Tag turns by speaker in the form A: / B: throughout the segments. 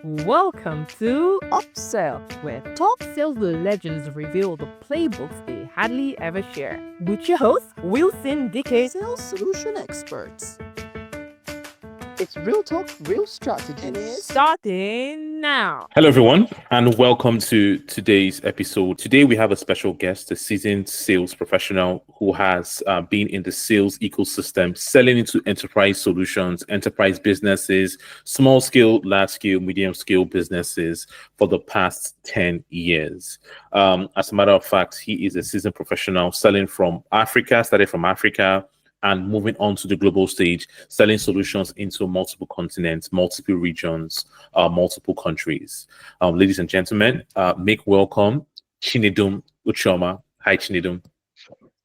A: Welcome to Oppsell, where top sales legends reveal the playbooks they hardly ever share. With your host, Wilson DK.
B: Sales solution experts. It's real talk, real strategies.
A: Starting now.
C: Hello, everyone, and welcome to today's episode. Today, we have a special guest, a seasoned sales professional who has been in the sales ecosystem, selling into enterprise solutions, enterprise businesses, small scale, large scale, medium scale businesses for the past 10 years. As a matter of fact, he is a seasoned professional selling from Africa, started from Africa, and moving on to the global stage, selling solutions into multiple continents, multiple regions, multiple countries. Ladies and gentlemen, make welcome Chinedum Ucheoma. Hi, Chinedum.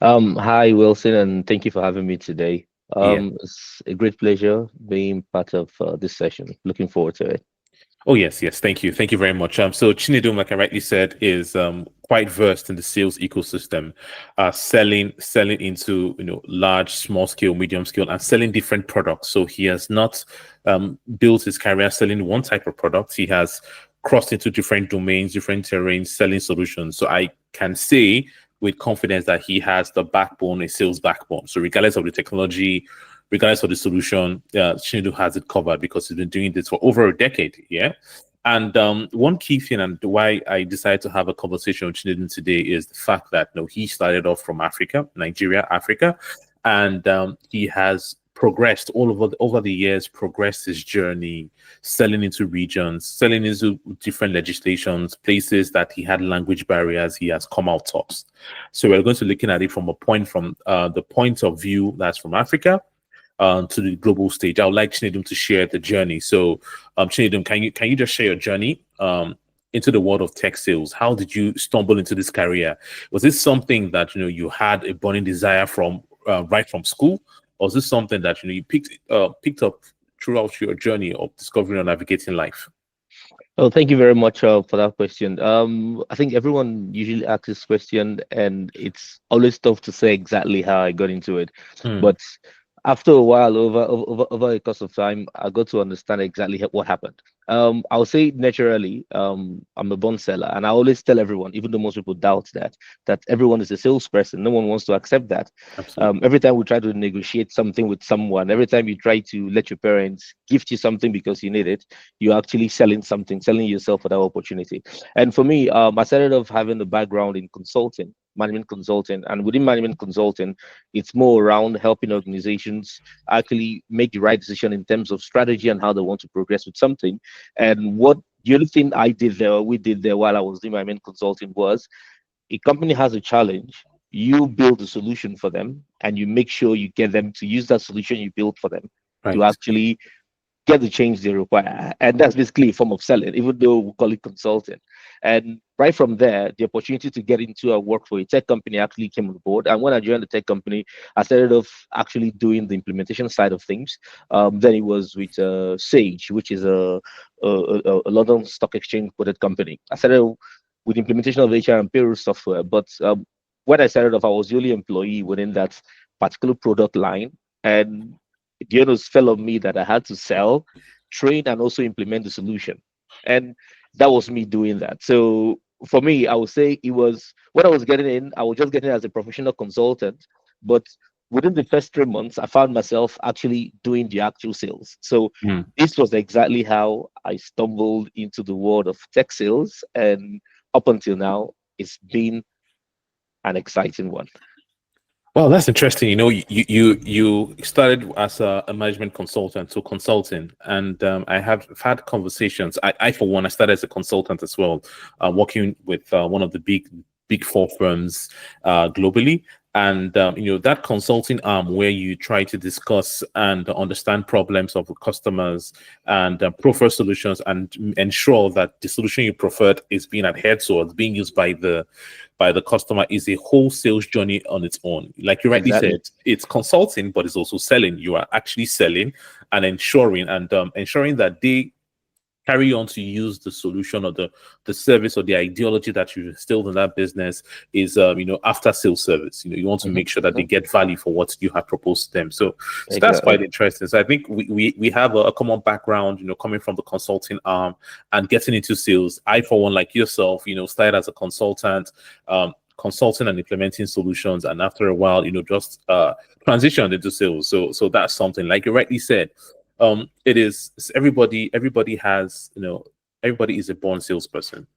D: Hi, Wilson, and thank you for having me today.
C: Yeah.
D: It's a great pleasure being part of this session. Looking forward to it.
C: Oh, yes. Thank you. Thank you very much. So Chinedum, like I rightly said, is quite versed in the sales ecosystem, selling into large, small scale, medium scale, and selling different products. So he has not built his career selling one type of product. He has crossed into different domains, different terrains, selling solutions. So I can say with confidence that he has the backbone, a sales backbone. So regardless of the technology, regardless of the solution, Chinedum has it covered because he's been doing this for over a decade. Yeah. And one key thing and why I decided to have a conversation with Chinedum today is the fact that he started off from Africa, Nigeria, Africa, and he has progressed over the years, progressed his journey, selling into regions, selling into different legislations, places that he had language barriers, he has come out tops. So we're going to looking at it from the point of view that's from Africa to the global stage. I would like Chinedum to share the journey. So, Chinedum, can you just share your journey into the world of tech sales? How did you stumble into this career? Was this something that you had a burning desire from right from school, or was this something that you picked up throughout your journey of discovering and navigating life?
D: Oh, thank you very much for that question. I think everyone usually asks this question, and it's always tough to say exactly how I got into it. But after a while, over a course of time, I got to understand exactly what happened. I'll say naturally, I'm a born seller, and I always tell everyone, even though most people doubt that everyone is a salesperson. No one wants to accept that. Every time we try to negotiate something with someone, every time you try to let your parents gift you something because you need it, you're actually selling something, selling yourself for that opportunity. And for me, I started off having a background in consulting, management consulting, and within management consulting, it's more around helping organizations actually make the right decision in terms of strategy and how they want to progress with something. And the only thing we did there while I was doing my main consulting was, a company has a challenge, you build a solution for them, and you make sure you get them to use that solution you built for them to actually get the change they require. And that's basically a form of selling, even though we call it consulting. And right from there, the opportunity to get into a work for a tech company actually came on board. And when I joined the tech company, I started off actually doing the implementation side of things. Then it was with Sage, which is a London Stock Exchange quoted company. I started with implementation of HR and payroll software. But when I started off, I was the only employee within that particular product line. And the onus fell on me that I had to sell, train, and also implement the solution. And that was me doing that. So for me, I would say it was what I was getting in. I was just getting as a professional consultant. But within the first 3 months, I found myself actually doing the actual sales. So this was exactly how I stumbled into the world of tech sales. And up until now, it's been an exciting one.
C: Well, that's interesting. You started as a management consultant, so consulting, and I have had conversations. I for one, I started as a consultant as well, working with one of the big four firms globally. And that consulting arm where you try to discuss and understand problems of customers and prefer solutions and ensure that the solution you preferred is being adhered to or is being used by the customer is a whole sales journey on its own. Like you rightly said, it's consulting, but it's also selling. You are actually selling and ensuring that they carry on to use the solution or the service or the ideology that you've instilled in that business is after sales service. You want to make sure that they get value for what you have proposed to them. So that's quite interesting. So I think we have a common background, coming from the consulting arm and getting into sales. I, for one, like yourself, started as a consultant, consulting and implementing solutions, and after a while, just transitioned into sales. So that's something, like you rightly said. It is everybody has, everybody is a born salesperson.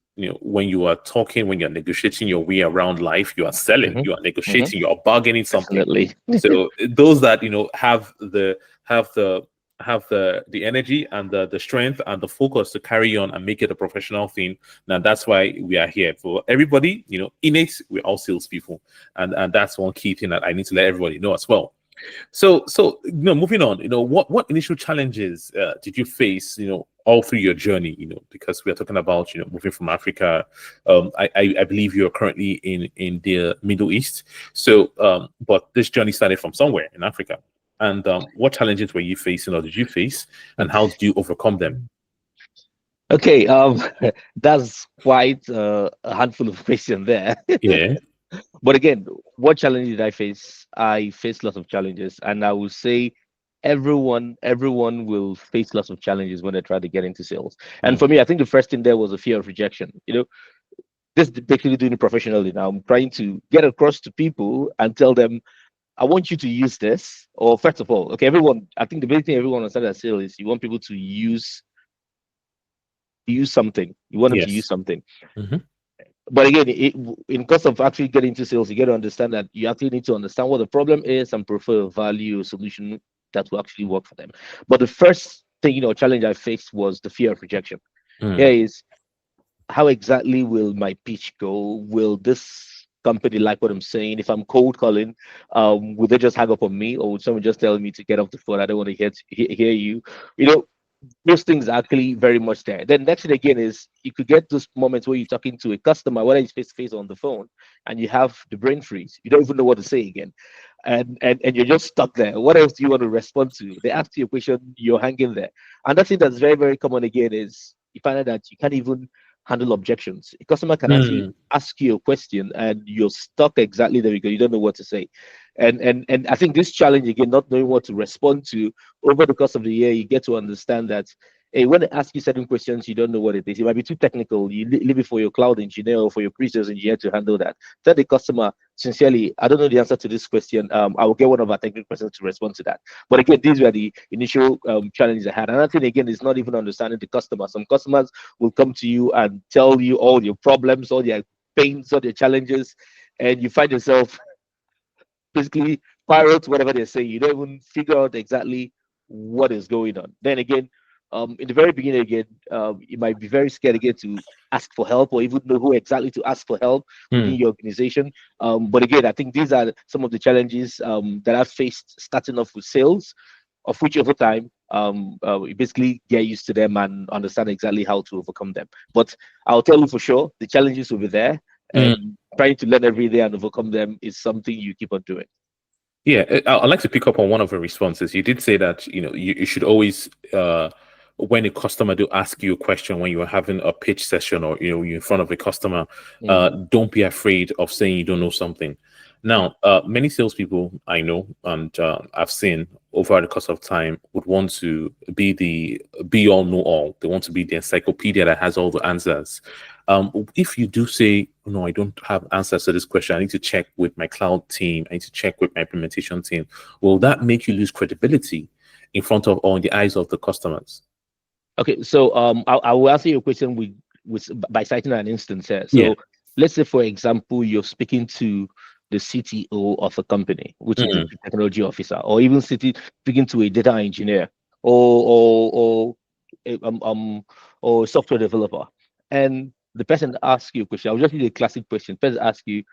C: When you are talking, when you're negotiating your way around life, you are selling, you are negotiating, you are bargaining something.
D: Definitely.
C: So those that have the energy and the strength and the focus to carry on and make it a professional thing. Now that's why we are here. For everybody, innate, we're all salespeople, and that's one key thing that I need to let everybody know as well. So moving on, what initial challenges did you face, all through your journey, because we are talking about, moving from Africa. I believe you're currently in the Middle East. So, but this journey started from somewhere in Africa. And what challenges were you facing, or did you face, and how did you overcome them?
D: Okay, that's quite a handful of questions there.
C: Yeah.
D: But again, what challenge did I face? I faced lots of challenges, and I will say everyone will face lots of challenges when they try to get into sales. And for me, I think the first thing there was a fear of rejection. This is basically doing it professionally now. I'm trying to get across to people and tell them, I want you to use this. Or first of all, okay, I think the big thing everyone understands at sales is you want people to use something. You want them to use something. But again, in course of actually getting into sales, you got to understand that you actually need to understand what the problem is and prefer a value or solution that will actually work for them. But the first thing, challenge I faced was the fear of rejection. Here is, how exactly will my pitch go? Will this company like what I'm saying? If I'm cold calling, will they just hang up on me, or would someone just tell me to get off the phone? I don't want to hear you. Those things are actually very much there. Then next thing again is, you could get those moments where you're talking to a customer, whether it's face to face or on the phone, and you have the brain freeze. You don't even know what to say again, and you're just stuck there. What else do you want to respond to? They ask you a question, you're hanging there. And that thing that's very, very common again is, you find out that you can't even handle objections. A customer can actually ask you a question and you're stuck exactly there because you don't know what to say. And I think this challenge again, not knowing what to respond to, over the course of the year, you get to understand that, hey, when they ask you certain questions, you don't know what it is. It might be too technical. You leave it for your cloud engineer or for your pre-sales engineer to handle that. Tell the customer, sincerely, I don't know the answer to this question. I will get one of our technical persons to respond to that. But again, these were the initial challenges I had. Another thing again is not even understanding the customer. Some customers will come to you and tell you all your problems, all their pains, all their challenges, and you find yourself basically pirate whatever they say. You don't even figure out exactly what is going on. Then again, in the very beginning again, you might be very scared again to ask for help, or even know who exactly to ask for help within your organization. But again, I think these are some of the challenges that I've faced starting off with sales, of which over time, you basically get used to them and understand exactly how to overcome them. But I'll tell you for sure, the challenges will be there, and trying to learn every day and overcome them is something you keep on doing.
C: Yeah, I'd like to pick up on one of your responses. You did say that you should always, when a customer do ask you a question when you're having a pitch session, or you're in front of a customer, don't be afraid of saying you don't know something. Now, many salespeople I know and I've seen over the course of time would want to be the be all know all. They want to be the encyclopedia that has all the answers. If you do say, no, I don't have answers to this question, I need to check with my cloud team, I need to check with my implementation team, will that make you lose credibility in front of or in the eyes of the customers?
D: Okay, so I will answer your question by citing an instance here. So let's say, for example, you're speaking to the CTO of a company, which is the technology officer, or even speaking to a data engineer or software developer, and the person asks you a question. I'll just use a classic question. The person asks you,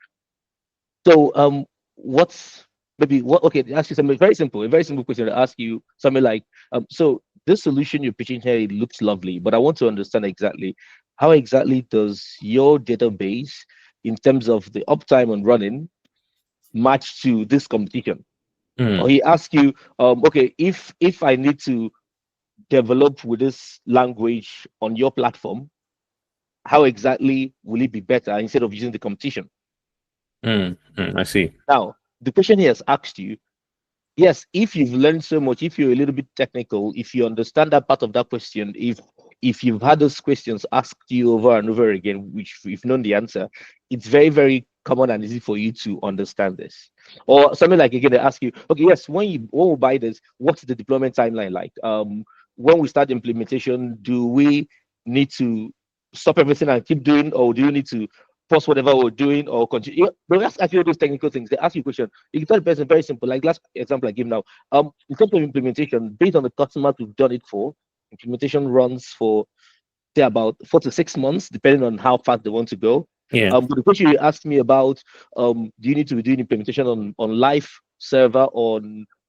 D: so what's maybe what? Okay, they ask you something very simple, a very simple question. They ask you something like, so this solution you're pitching here, it looks lovely, but I want to understand exactly how exactly does your database, in terms of the uptime on running, match to this competition? Or he asks you, okay, if I need to develop with this language on your platform, how exactly will it be better instead of using the competition?
C: I see.
D: Now, the question he has asked you, yes, if you've learned so much, if you're a little bit technical, if you understand that part of that question, if you've had those questions asked you over and over again, which you've known the answer, it's very, very common and easy for you to understand this. Or something like, again, they ask you, okay, yes, when we buy this, what's the deployment timeline like? When we start implementation, do we need to stop everything and keep doing, or do you need to pause whatever we're doing or continue? They ask you those technical things. They ask you a question. You can tell the person very simple, like last example I give now. In terms of implementation, based on the customers we've done it for, implementation runs for say about 4 to 6 months, depending on how fast they want to go.
C: Yeah.
D: But the question you asked me about, do you need to be doing implementation on live server, or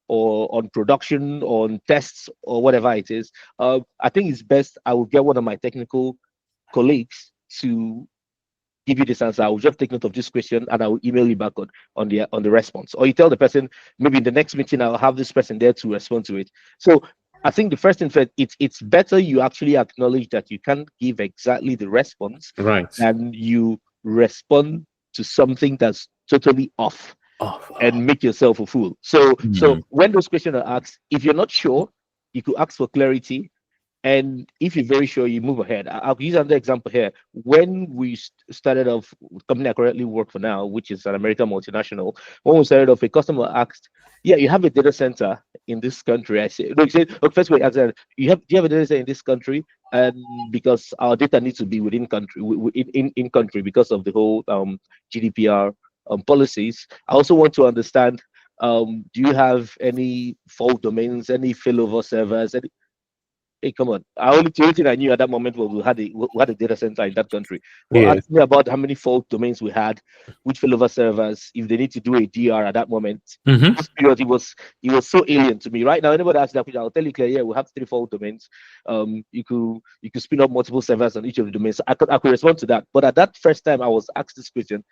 D: on production, on tests, or whatever it is? I think it's best I will get one of my technical colleagues to give you this answer. I will just take note of this question and I will email you back on the response. Or you tell the person, maybe in the next meeting I'll have this person there to respond to it. So I think the first thing first, it's better you actually acknowledge that you can't give exactly the response,
C: Right.
D: and you respond to something that's totally off and make yourself a fool. So when those questions are asked, if you're not sure, you could ask for clarity. And if you're very sure, you move ahead. I'll use another example here. When we started off, the company I currently work for now, which is an American multinational, when we started off, a customer asked, "Yeah, you have a data center in this country." I said, "No," he said, "Okay, first wait, I said, do you have a data center in this country?" And because our data needs to be within country, in country, because of the whole GDPR policies. I also want to understand, do you have any fault domains, any failover servers, any. Hey, come on. The only thing I knew at that moment was we had a data center in that country. Well,
C: Yeah.
D: ask me about how many fault domains we had, which failover servers, if they need to do a DR at that moment. This period, it was so alien to me. Right now, anybody asks that question, I'll tell you clearly, yeah, we have 3 fault domains. You could spin up multiple servers on each of the domains. So I could respond to that. But at that first time I was asked this question,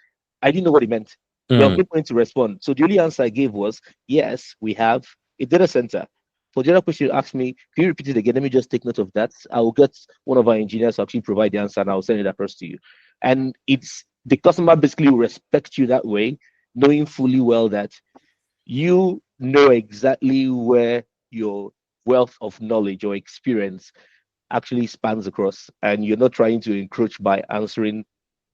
D: I didn't know what it meant. Well, I'm going to respond. So the only answer I gave was, yes, we have a data center. For the other question you asked me, can you repeat it again? Let me just take note of that. I will get one of our engineers to actually provide the answer, and I'll send it across to you. And it's the customer basically will respect you that way, knowing fully well that you know exactly where your wealth of knowledge or experience actually spans across, and you're not trying to encroach by answering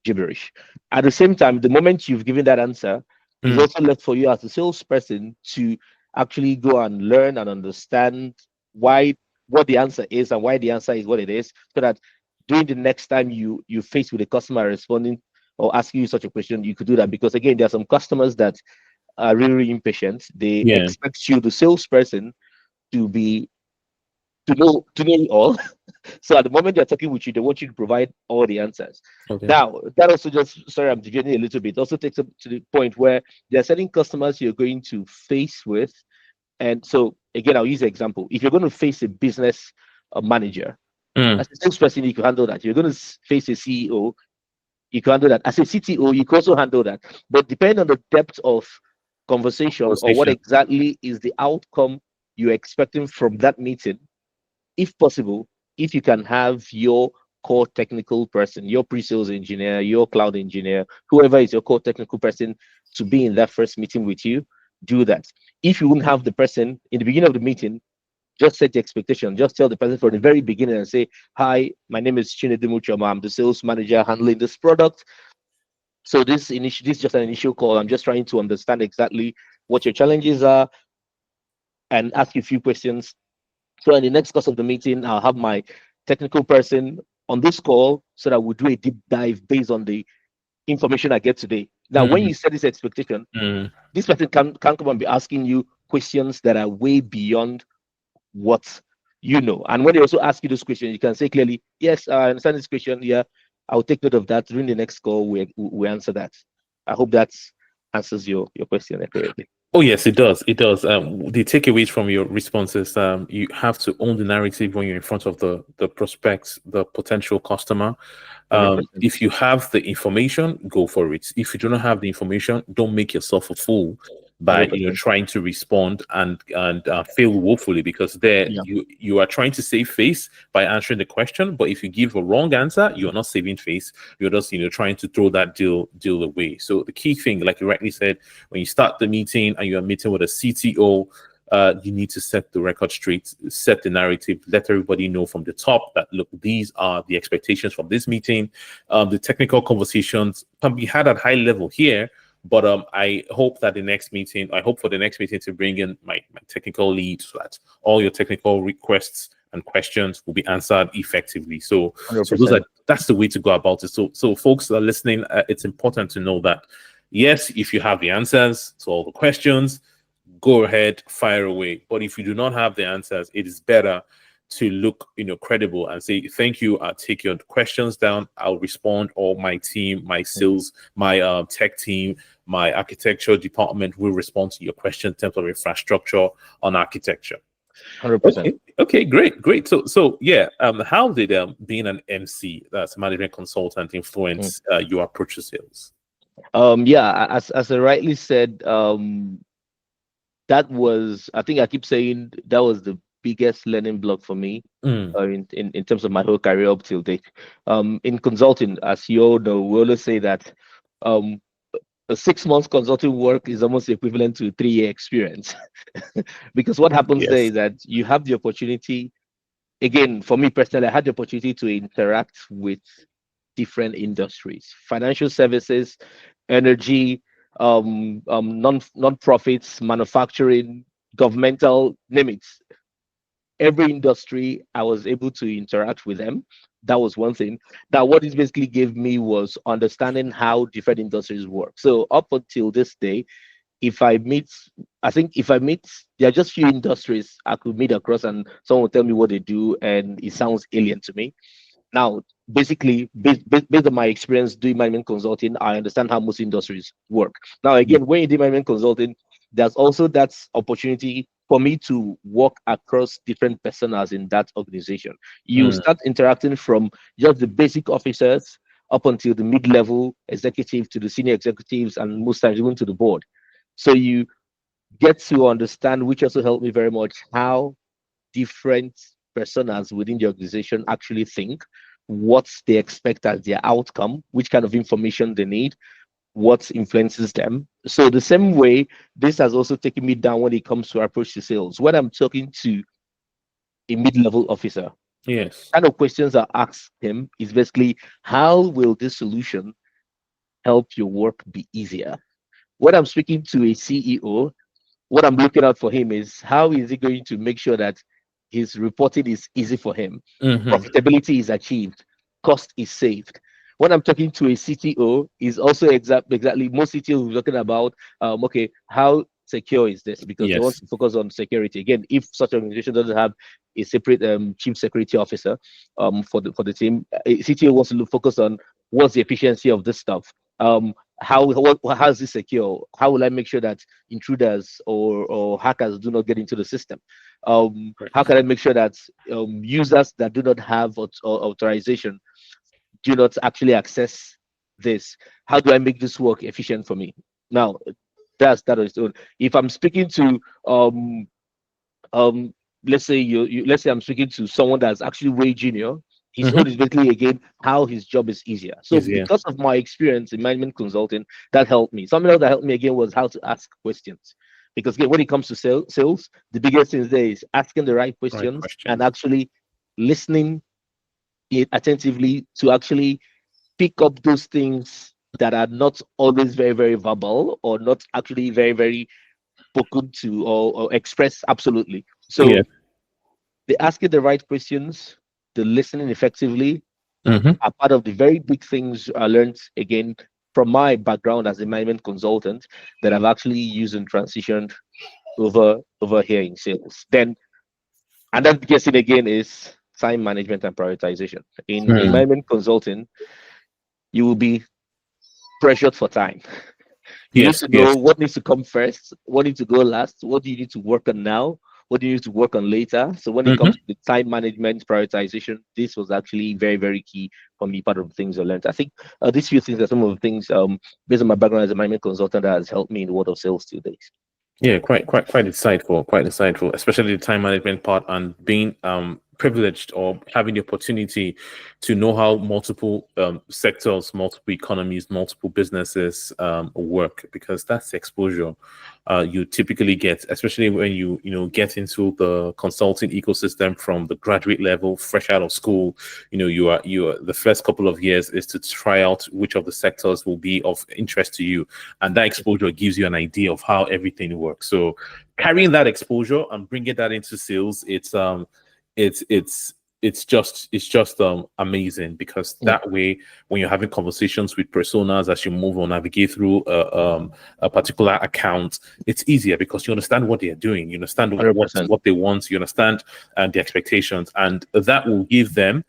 D: gibberish. At the same time, the moment you've given that answer, it's also left for you as a salesperson to actually go and learn and understand what the answer is and why the answer is what it is, so that during the next time you face with a customer responding or asking you such a question, you could do that. Because again, there are some customers that are really, really impatient. They expect you, the salesperson, to be to know it all. So at the moment they're talking with you, they want you to provide all the answers.
C: Okay.
D: Now, that also just, sorry, I'm deviating a little bit, also takes up to the point where there are certain customers you're going to face with. And so, again, I'll use an example. If you're going to face a business manager, as a salesperson, you can handle that. You're going to face a CEO, you can handle that. As a CTO, you can also handle that. But depending on the depth of conversation or what exactly is the outcome you're expecting from that meeting, if possible, if you can have your core technical person, your pre-sales engineer, your cloud engineer, whoever is your core technical person, to be in that first meeting with you, do that. If you wouldn't have the person in the beginning of the meeting, just set the expectation. Just tell the person from the very beginning and say, "Hi, my name is Chinedum Ucheoma. I'm the sales manager handling this product. So this is just an initial call. I'm just trying to understand exactly what your challenges are and ask you a few questions. So in the next course of the meeting, I'll have my technical person on this call so that we'll do a deep dive based on the information I get today." Now, when you set this expectation, this person can't come and be asking you questions that are way beyond what you know. And when they also ask you those questions, you can say clearly, "Yes, I understand this question. Yeah, I'll take note of that. During the next call, we answer that." I hope that answers your question accurately.
C: Oh yes, it does. It does. The takeaways from your responses, you have to own the narrative when you're in front of the prospects, the potential customer.
D: 100%.
C: If you have the information, go for it. If you do not have the information, don't make yourself a fool. by
D: 100%.
C: trying to respond and fail woefully, because there
D: Yeah.
C: you are trying to save face by answering the question, but if you give a wrong answer, you're not saving face. You're just trying to throw that deal away. So the key thing, like you rightly said, when you start the meeting and you're meeting with a CTO, you need to set the record straight, set the narrative, let everybody know from the top that, look, these are the expectations from this meeting. The technical conversations can be had at high level here, but I hope for the next meeting to bring in my technical lead, so that all your technical requests and questions will be answered effectively. So
D: 100%.
C: that's the way to go about it. So folks that are listening, it's important to know that, yes, if you have the answers to all the questions, go ahead, fire away. But if you do not have the answers, it is better to look credible and say, thank you, I'll take your questions down, I'll respond, or my team, my sales, my tech team, my architecture department will respond to your question in terms of infrastructure on architecture.
D: 100%.
C: Okay, great. So yeah, how did being an MC, that's management consultant, influence your approach to sales?
D: Yeah, as I rightly said, that was, I think I keep saying, that was the biggest learning block for me in terms of my whole career up till date. In consulting, as you all know, we always say that a 6 months consulting work is almost equivalent to a 3-year experience. Because what happens there
C: Yes.
D: is that you have the opportunity, again, for me personally, I had the opportunity to interact with different industries: financial services, energy, non-profits, manufacturing, governmental, name it. Every industry, I was able to interact with them. That was one thing. Now, what this basically gave me was understanding how different industries work. So up until this day, if I meet, there are just few industries I could meet across, and someone will tell me what they do, and it sounds alien to me. Now, basically, based on my experience doing management consulting, I understand how most industries work. Now, again, when you do management consulting, there's also that opportunity for me to work across different personas in that organization. You start interacting from just the basic officers up until the mid-level executive to the senior executives, and most times even to the board. So you get to understand, which also helped me very much, how different personas within the organization actually think, what they expect as their outcome, which kind of information they need, what influences them. So the same way, this has also taken me down when it comes to approach to sales. When I'm talking to a mid-level officer,
C: Yes.
D: kind of questions I ask him is basically, how will this solution help your work be easier? When I'm speaking to a CEO, what I'm looking out for him is, how is he going to make sure that his reporting is easy for him, profitability is achieved, cost is saved. When I'm talking to a CTO, is also exactly most CTOs we're talking about. Okay, how secure is this? Because they want
C: Yes.
D: to focus on security. Again, if such an organization doesn't have a separate chief security officer for the team, a CTO wants to focus on, what's the efficiency of this stuff. How is this secure? How will I make sure that intruders or hackers do not get into the system? How can I make sure that users that do not have authorization do not actually access this? How do I make this work efficient for me? Now, that's that on its own. If I'm speaking to um let's say let's say I'm speaking to someone that's actually way junior, his own is basically, again, how his job is easier. So
C: Easier.
D: because of my experience in management consulting, that helped me. Something else that helped me again was how to ask questions. Because again, when it comes to sales, the biggest thing there is asking the right
C: Right
D: questions and
C: questions.
D: actually listening attentively to actually pick up those things that are not always very, very verbal, or not actually very, very spoken to, or expressed absolutely. So
C: Yeah.
D: the asking the right questions, the listening effectively,
C: Mm-hmm.
D: are part of the very big things I learned, again, from my background as a management consultant, that I've actually used and transitioned over here in sales. Then another biggest thing again is time management and prioritization. In management consulting, you will be pressured for time. You need
C: Yes.
D: to
C: Yes.
D: know what needs to come first, what needs to go last, what do you need to work on now, what do you need to work on later. So when it comes to the time management prioritization, this was actually very, very key for me, part of the things I learned. I think these few things are some of the things, based on my background as a management consultant, that has helped me in the world of sales till date.
C: Yeah, quite insightful, quite insightful, especially the time management part and being privileged or having the opportunity to know how multiple sectors, multiple economies, multiple businesses work, because that's the exposure you typically get, especially when get into the consulting ecosystem from the graduate level, fresh out of school. You are the first couple of years is to try out which of the sectors will be of interest to you, and that exposure gives you an idea of how everything works. So carrying that exposure and bringing that into sales, it's just amazing, because that way when you're having conversations with personas as you move on, navigate through a particular account, it's easier because you understand what they're doing, you understand
D: 100%.
C: what they want, you understand the expectations, and that will give them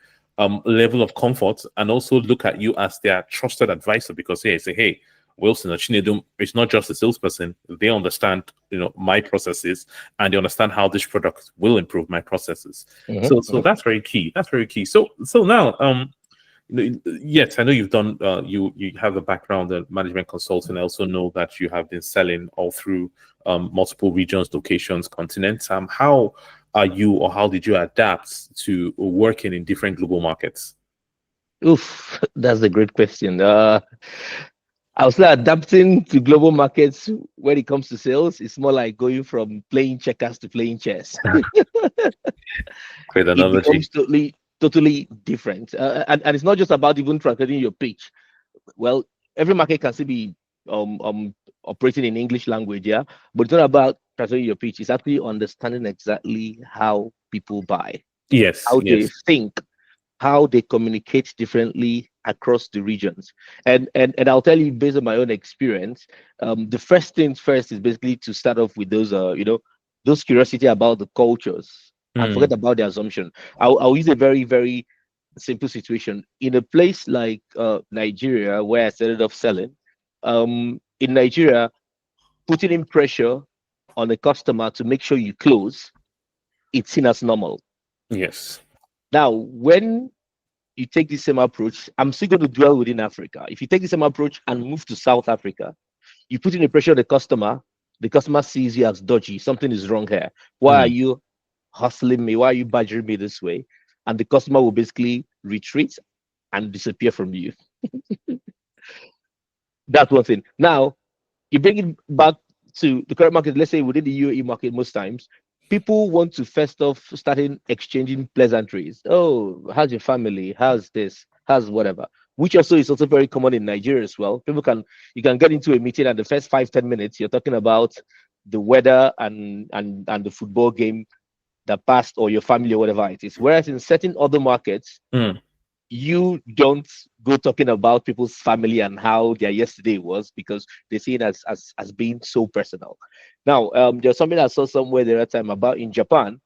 C: level of comfort, and also look at you as their trusted advisor, because hey, Wilson or Chinedum, it's not just a salesperson. They understand, my processes, and they understand how this product will improve my processes. So that's very key. That's very key. So now, yes, I know you've done. You have a background in management consulting. I also know that you have been selling all through multiple regions, locations, continents. How are you, or how did you adapt to working in different global markets?
D: Oof, that's a great question. I was like adapting to global markets when it comes to sales. It's more like going from playing checkers to playing chess.
C: Great
D: It
C: analogy.
D: becomes totally different. And it's not just about even translating your pitch. Well, every market can still be operating in English language, yeah, but it's not about translating your pitch. It's actually understanding exactly how people buy,
C: Yes,
D: how they
C: yes.
D: think, how they communicate differently across the regions. And I'll tell you based on my own experience, the first things first is basically to start off with those those curiosity about the cultures and
C: Mm,
D: forget about the assumption. I'll use a very simple situation in a place like Nigeria, where I started off selling. In Nigeria, putting in pressure on the customer to make sure you close, it's seen as normal.
C: yes.
D: Now, when you take the same approach, I'm still going to dwell within Africa. If you take the same approach and move to South Africa, you put in the pressure on the customer sees you as dodgy. Something is wrong here. Why are
C: Mm,
D: you hustling me? Why are you badgering me this way? And the customer will basically retreat and disappear from you. That's one thing. Now, you bring it back to the current market, let's say within the UAE market, most times people want to first off starting exchanging pleasantries. Oh, how's your family? How's this? How's whatever? Which also is also very common in Nigeria as well. You can get into a meeting and the first 5-10 minutes you're talking about the weather and the football game that passed, or your family, or whatever it is. Whereas in certain other markets,
C: mm,
D: you don't go talking about people's family and how their yesterday was, because they see it as being so personal. Now, there's something I saw somewhere the other time about in Japan.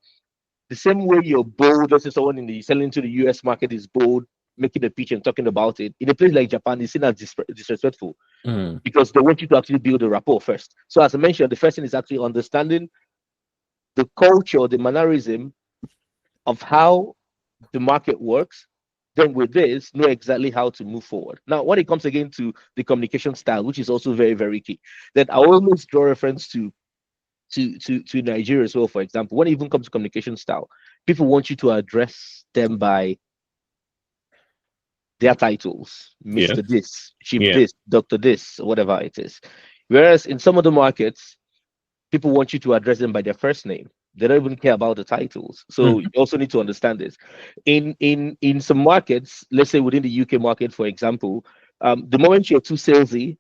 D: The same way you're bold, let's say someone in the selling to the US market is bold, making a pitch and talking about it. In a place like Japan, it's seen as disrespectful,
C: mm.
D: because they want you to actually build a rapport first. So, as I mentioned, the first thing is actually understanding the culture, the mannerism of how the market works, then with this, know exactly how to move forward. Now, when it comes again to the communication style, which is also very key, then I always draw reference to Nigeria as well. For example, when it even comes to communication style, people want you to address them by their titles,
C: Yes.
D: Mr. This, Chief
C: Yeah.
D: This, Dr. This, whatever it is. Whereas in some of the markets, people want you to address them by their first name. They don't even care about the titles. So
C: Mm,
D: you also need to understand this. In some markets, let's say within the UK market, for example, the moment you're too salesy,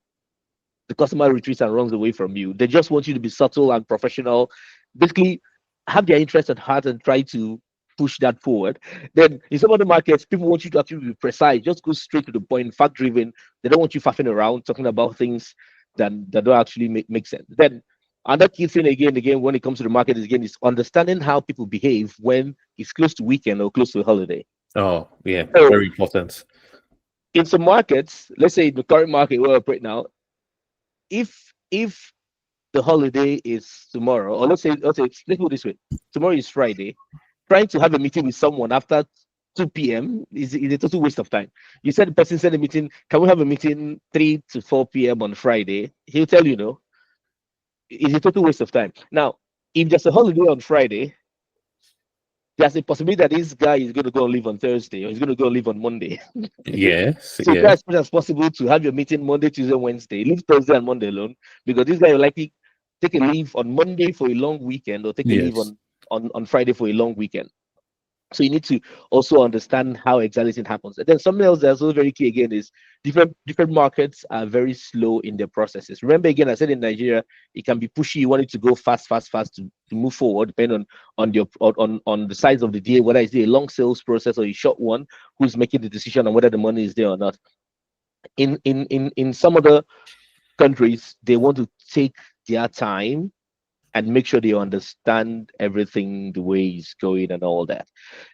D: the customer retreats and runs away from you. They just want you to be subtle and professional. Basically, have their interest at heart and try to push that forward. Then in some other markets, people want you to actually be precise, just go straight to the point, fact driven. They don't want you faffing around talking about things that don't actually make sense. Then another key thing again when it comes to the market is understanding how people behave when it's close to weekend or close to a holiday.
C: oh, yeah.
D: So
C: Very important.
D: in some markets, let's say the current market where we operate now, if the holiday is tomorrow, or let's put it this way: tomorrow is Friday. Trying to have a meeting with someone after 2 p.m. is a total waste of time. You said the person said a meeting. Can we have a meeting 3 to 4 p.m. on Friday? He'll tell you no. is a total waste of time. Now, if there's a holiday on Friday, there's a possibility that this guy is going to go and leave on Thursday or he's going to go and leave on Monday.
C: Yes,
D: So try
C: yes,
D: as much as possible to have your meeting Monday, Tuesday, Wednesday. Leave Thursday and Monday alone because this guy will likely take a leave on Monday for a long weekend or take a leave
C: yes.
D: on Friday for a long weekend. So you need to also understand how exactly it happens. And then something else that's also very key again is different markets are very slow in their processes. Remember again, I said in Nigeria, it can be pushy. You want it to go fast, fast, fast to move forward, depending on the size of the deal, whether it's a long sales process or a short one, who's making the decision on whether the money is there or not. In some other countries, they want to take their time and make sure they understand everything the way it's going and all that.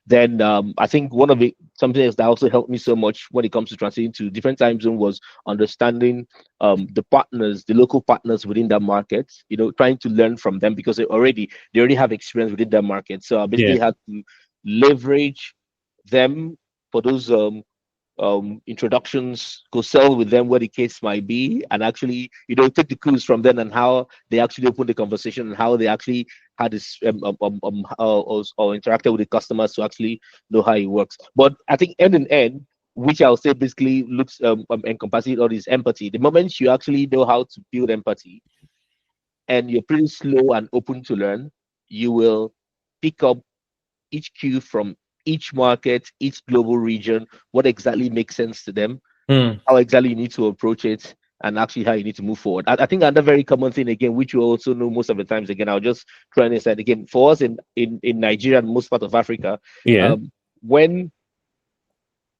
D: Then I think one of the something else that also helped me so much when it comes to transiting to different time zone was understanding the partners, the local partners within that market. You know, trying to learn from them because they already have experience within that market. So I
C: Yeah.
D: basically had to leverage them for those introductions, go sell with them where the case might be, and actually, take the clues from them and how they actually open the conversation and how they actually had this or interacted with the customers to actually know how it works. But I think end in end, which I'll say basically looks encompassing all this empathy. The moment you actually know how to build empathy and you're pretty slow and open to learn, you will pick up each cue from each market, each global region, what exactly makes sense to them,
C: Mm,
D: how exactly you need to approach it, and actually how you need to move forward. I think another very common thing again, which you also know most of the times, again, I'll just try and say again, for us in Nigeria and most part of Africa,
C: yeah.
D: when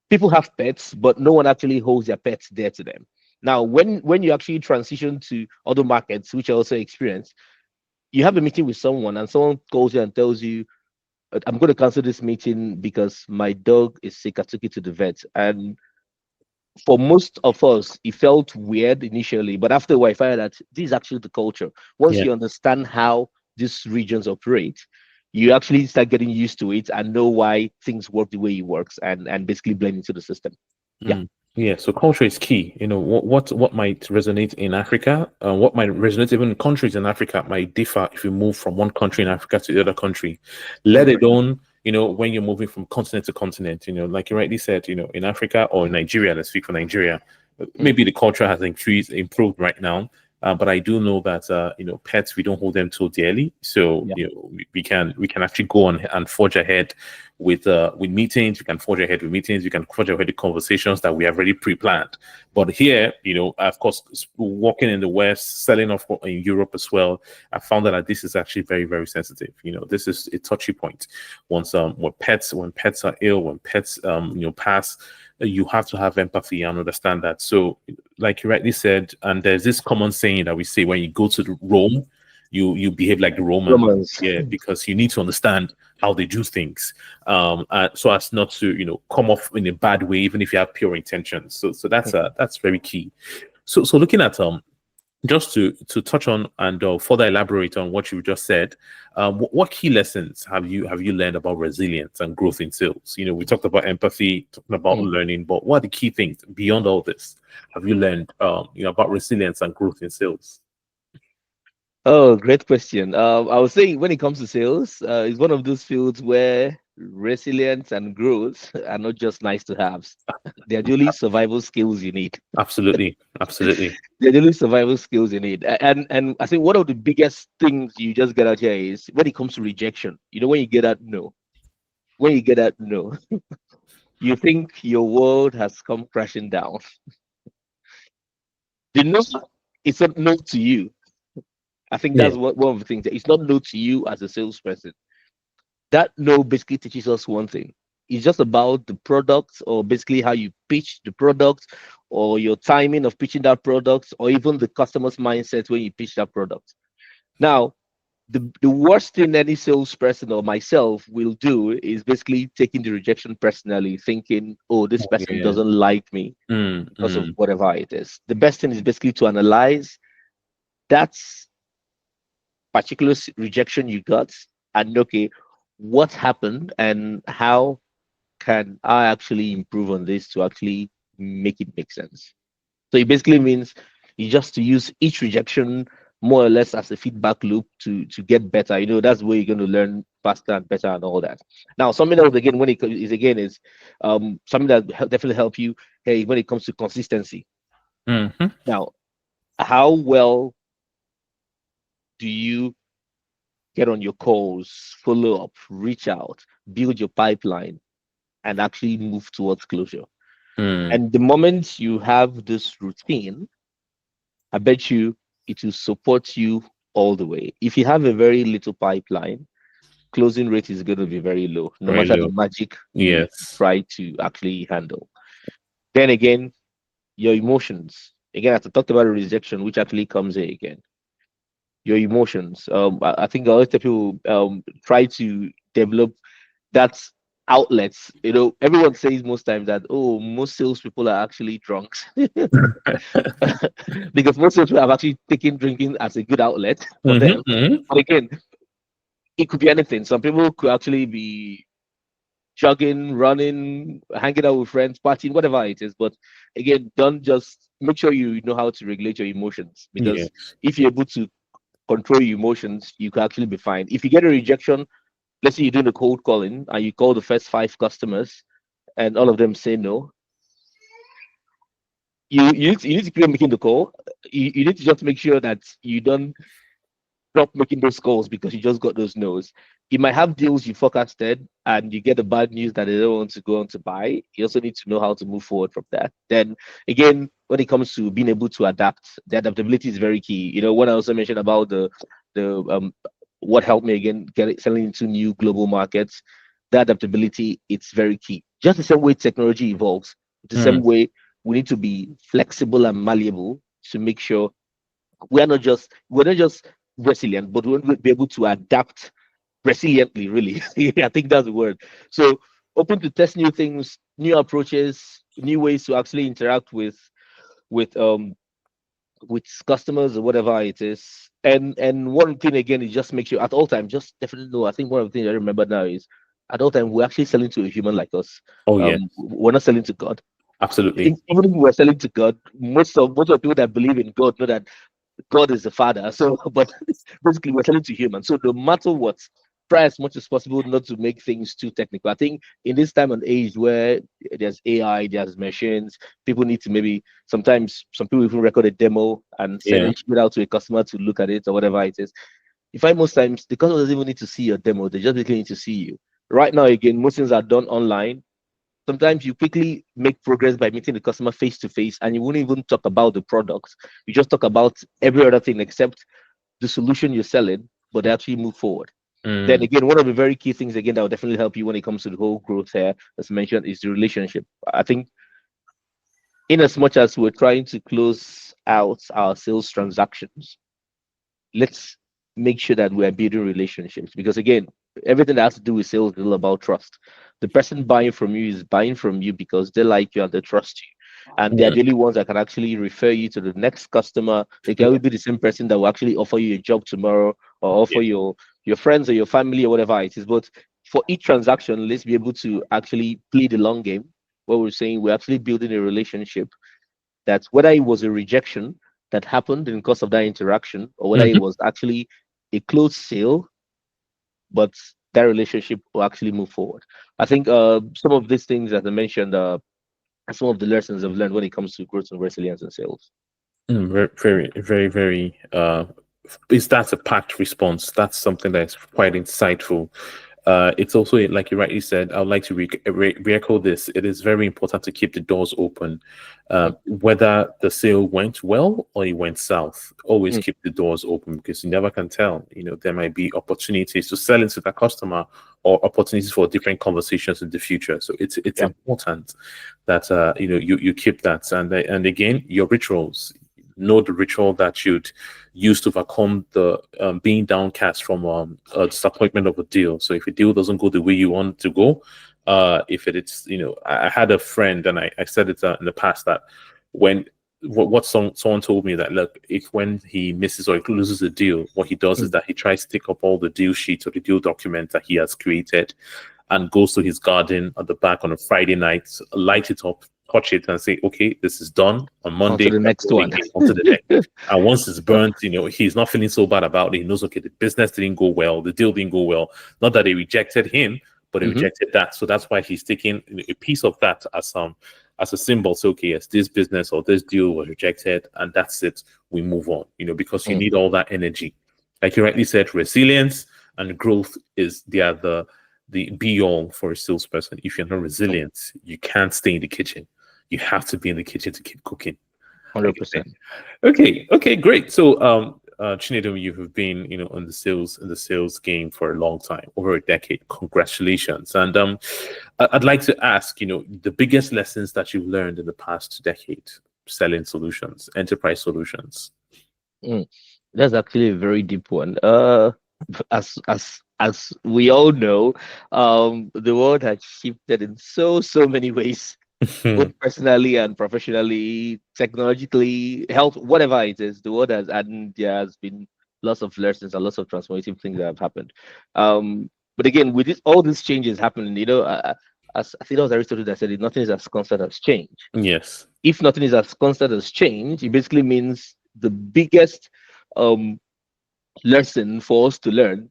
D: people have pets, but no one actually holds their pets there to them. Now, when you actually transition to other markets, which I also experienced, you have a meeting with someone and someone calls you and tells you, I'm going to cancel this meeting because my dog is sick. I took it to the vet. And for most of us, it felt weird initially, but after a while, I found that this is actually the culture. Once
C: Yeah.
D: you understand how these regions operate, you actually start getting used to it and know why things work the way it works and basically blend into the system. Yeah.
C: Mm. Yeah, so culture is key. What might resonate in Africa, what might resonate even in countries in Africa might differ if you move from one country in Africa to the other country. Let alone, when you're moving from continent to continent, like you rightly said, in Africa or in Nigeria, let's speak for Nigeria, maybe the culture has improved right now. But I do know that pets, we don't hold them too dearly, so
D: Yeah.
C: we can actually go on and forge ahead with meetings. We can forge ahead with meetings. We can forge ahead with conversations that we have already pre-planned. But here, of course, working in the West, selling off in Europe as well, I found that this is actually very, very sensitive. This is a touchy point. Once when pets are ill, when pets pass, you have to have empathy and understand that. So, like you rightly said, and there's this common saying that we say when you go to Rome, you behave like the Romans.
D: Romans.
C: Yeah, because you need to understand how they do things, so as not to come off in a bad way, even if you have pure intentions. So that's very key. So looking at just to touch on and further elaborate on what you just said, what key lessons have you learned about resilience and growth in sales? We talked about empathy, talking about learning, but what are the key things beyond all this have you learned about resilience and growth in sales?
D: Oh, great question. I was saying when it comes to sales, it's one of those fields where resilience and growth are not just nice to have. They're the only survival skills you need.
C: Absolutely, absolutely.
D: They're the only survival skills you need. And I think one of the biggest things you just get out here is when it comes to rejection. When you get that no, when you get that no, you think your world has come crashing down. The no, it's not no to you. I think
C: Yeah.
D: that's one of the things that it's not no to you as a salesperson. That no basically teaches us one thing. It's just about the product or basically how you pitch the product or your timing of pitching that product or even the customer's mindset when you pitch that product. Now, the worst thing any salesperson or myself will do is basically taking the rejection personally, thinking, oh, this
C: Oh,
D: person
C: yeah.
D: doesn't like me
C: Mm,
D: because of
C: mm.
D: whatever it is. The best thing is basically to analyze that particular rejection you got and okay, what happened and how can I actually improve on this to actually make it make sense. So it basically means you just to use each rejection more or less as a feedback loop to get better. That's where you're going to learn faster and better and all that. Now, something else again when it is again is something that definitely help you, hey, when it comes to consistency.
C: Mm-hmm.
D: Now, how well do you get on your calls, follow up, reach out, build your pipeline, and actually move towards closure?
C: Mm.
D: And the moment you have this routine, I bet you it will support you all the way. If you have a very little pipeline, closing rate is going to be very low, no
C: Very
D: matter the
C: low.
D: magic you
C: Yes.
D: try to actually handle. Then again, your emotions. Again, as I talked about rejection, which actually comes here again. Your emotions. I think a lot of people try to develop that outlets. Everyone says most times that, oh, most salespeople are actually drunks because most salespeople have actually taken drinking as a good outlet for them.
C: Mm-hmm. Mm-hmm.
D: But again, it could be anything. Some people could actually be jogging, running, hanging out with friends, partying, whatever it is. But again, don't just make sure you know how to regulate your emotions, because
C: Yes.
D: if you're able to control your emotions, you can actually be fine. If you get a rejection, let's say you're doing a cold calling and you call the first 5 customers and all of them say no, you need to keep making the call. You need to just make sure that you don't stop making those calls because you just got those no's. You might have deals you forecasted and you get the bad news that they don't want to go on to buy. You also need to know how to move forward from that. Then again, when it comes to being able to adapt, the adaptability is very key. When I also mentioned about the what helped me again selling into new global markets, the adaptability, it's very key. Just the same way technology evolves, the same
C: Mm.
D: way we need to be flexible and malleable to make sure we're not just resilient, but we will be able to adapt resiliently, really. I think that's the word. So open to test new things, new approaches, new ways to actually interact with um with customers or whatever it is. And one thing again is just make sure at all time, just definitely know. I think one of the things I remember now is at all time we're actually selling to a human like us.
C: Oh yeah.
D: We're not selling to God.
C: Absolutely.
D: Even if we're selling to God, most of the people that believe in God know that God is the Father. So, but basically, we're selling to humans. So, no matter what, try as much as possible not to make things too technical. I think in this time and age where there's AI, there's machines, people need to maybe sometimes some people even record a demo and send
C: Yeah.
D: it out to a customer to look at it or whatever it is. You find most times the customer doesn't even need to see your demo; they just basically need to see you. Right now, again, most things are done online. Sometimes you quickly make progress by meeting the customer face to face, and you won't even talk about the product. You just talk about every other thing except the solution you're selling, but they actually move forward. Then
C: Mm.
D: again, one of the very key things again that will definitely help you when it comes to the whole growth here, as mentioned, is the relationship. I think in as much as we're trying to close out our sales transactions, let's make sure that we're building relationships, because again, everything that has to do with sales is all about trust. The person buying from you is buying from you because they like you and they trust you, and they're
C: Mm.
D: the only ones that can actually refer you to the next customer. They
C: Yeah.
D: can be the same person that will actually offer you a job tomorrow or offer
C: Yeah.
D: your friends or your family or whatever it is. But for each transaction, let's be able to actually play the long game, where we're saying we're actually building a relationship, that whether it was a rejection that happened in the course of that interaction or whether it
C: Mhm.
D: was actually a closed sale, but that relationship will actually move forward. I think some of these things, as I mentioned, are some of the lessons I've learned when it comes to growth and resilience in sales.
C: Very, very, very, very. Is that a packed response? That's something that's quite insightful. It's also, like you rightly said, I would like to re-echo this. It is very important to keep the doors open.
D: Mm,
C: Whether the sale went well or it went south, always
D: mm,
C: keep the doors open, because you never can tell. There might be opportunities to sell into that customer or opportunities for different conversations in the future. So it's
D: yeah.
C: important that you keep that. And again, your rituals. Know the ritual that you'd use to overcome the being downcast from a disappointment of a deal. So if a deal doesn't go the way you want it to go, if it's I had a friend, and I said it in the past, that when someone told me that, look, if when he misses or he loses a deal, what he does is
D: Mm,
C: that he tries to take up all the deal sheets or the deal documents that he has created and goes to his garden at the back on a Friday night, light it up, touch it and say, okay, this is done on
D: On to
C: Monday.
D: the next one.
C: On to the next. And once it's burnt, he's not feeling so bad about it. He knows, okay, the business didn't go well, the deal didn't go well. Not that they rejected him, but they rejected that. So that's why he's taking a piece of that as a symbol. So, okay, yes, this business or this deal was rejected, and that's it. We move on, because you need all that energy. Like you rightly said, resilience and growth is the be all for a salesperson. If you're not resilient, you can't stay in the kitchen. You have to be in the kitchen to keep cooking.
D: 100%.
C: Okay, great. So, Chinedum, you have been, in the sales game for a long time, over a decade. Congratulations. And I'd like to ask, the biggest lessons that you've learned in the past decade selling solutions, enterprise solutions.
D: That's actually a very deep one. As we all know, the world has shifted in so many ways, both personally and professionally, technologically, health, whatever it is. The world has, and there has been lots of lessons and lots of transformative things that have happened. But again, with all these changes happening, as I think it was Aristotle that said it, nothing is as constant as change.
C: Yes.
D: If nothing is as constant as change, it basically means the biggest lesson for us to learn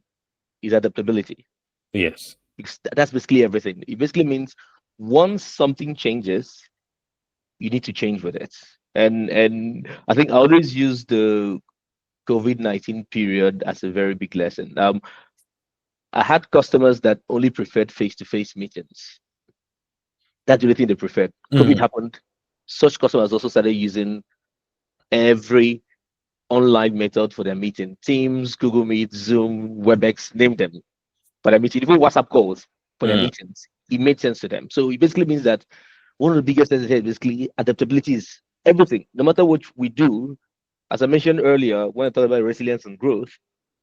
D: is adaptability.
C: Yes.
D: Because that's basically everything. It basically means once something changes, you need to change with it. And I think I always use the COVID-19 period as a very big lesson. I had customers that only preferred face-to-face meetings. That's the only thing they preferred. COVID happened. Such customers also started using every online method for their meeting. Teams, Google Meet, Zoom, WebEx, name them for their meeting, even WhatsApp calls for their meetings. It made sense to them. So it basically means that one of the biggest things is basically adaptability is everything. No matter what we do, as I mentioned earlier, when I talked about resilience and growth,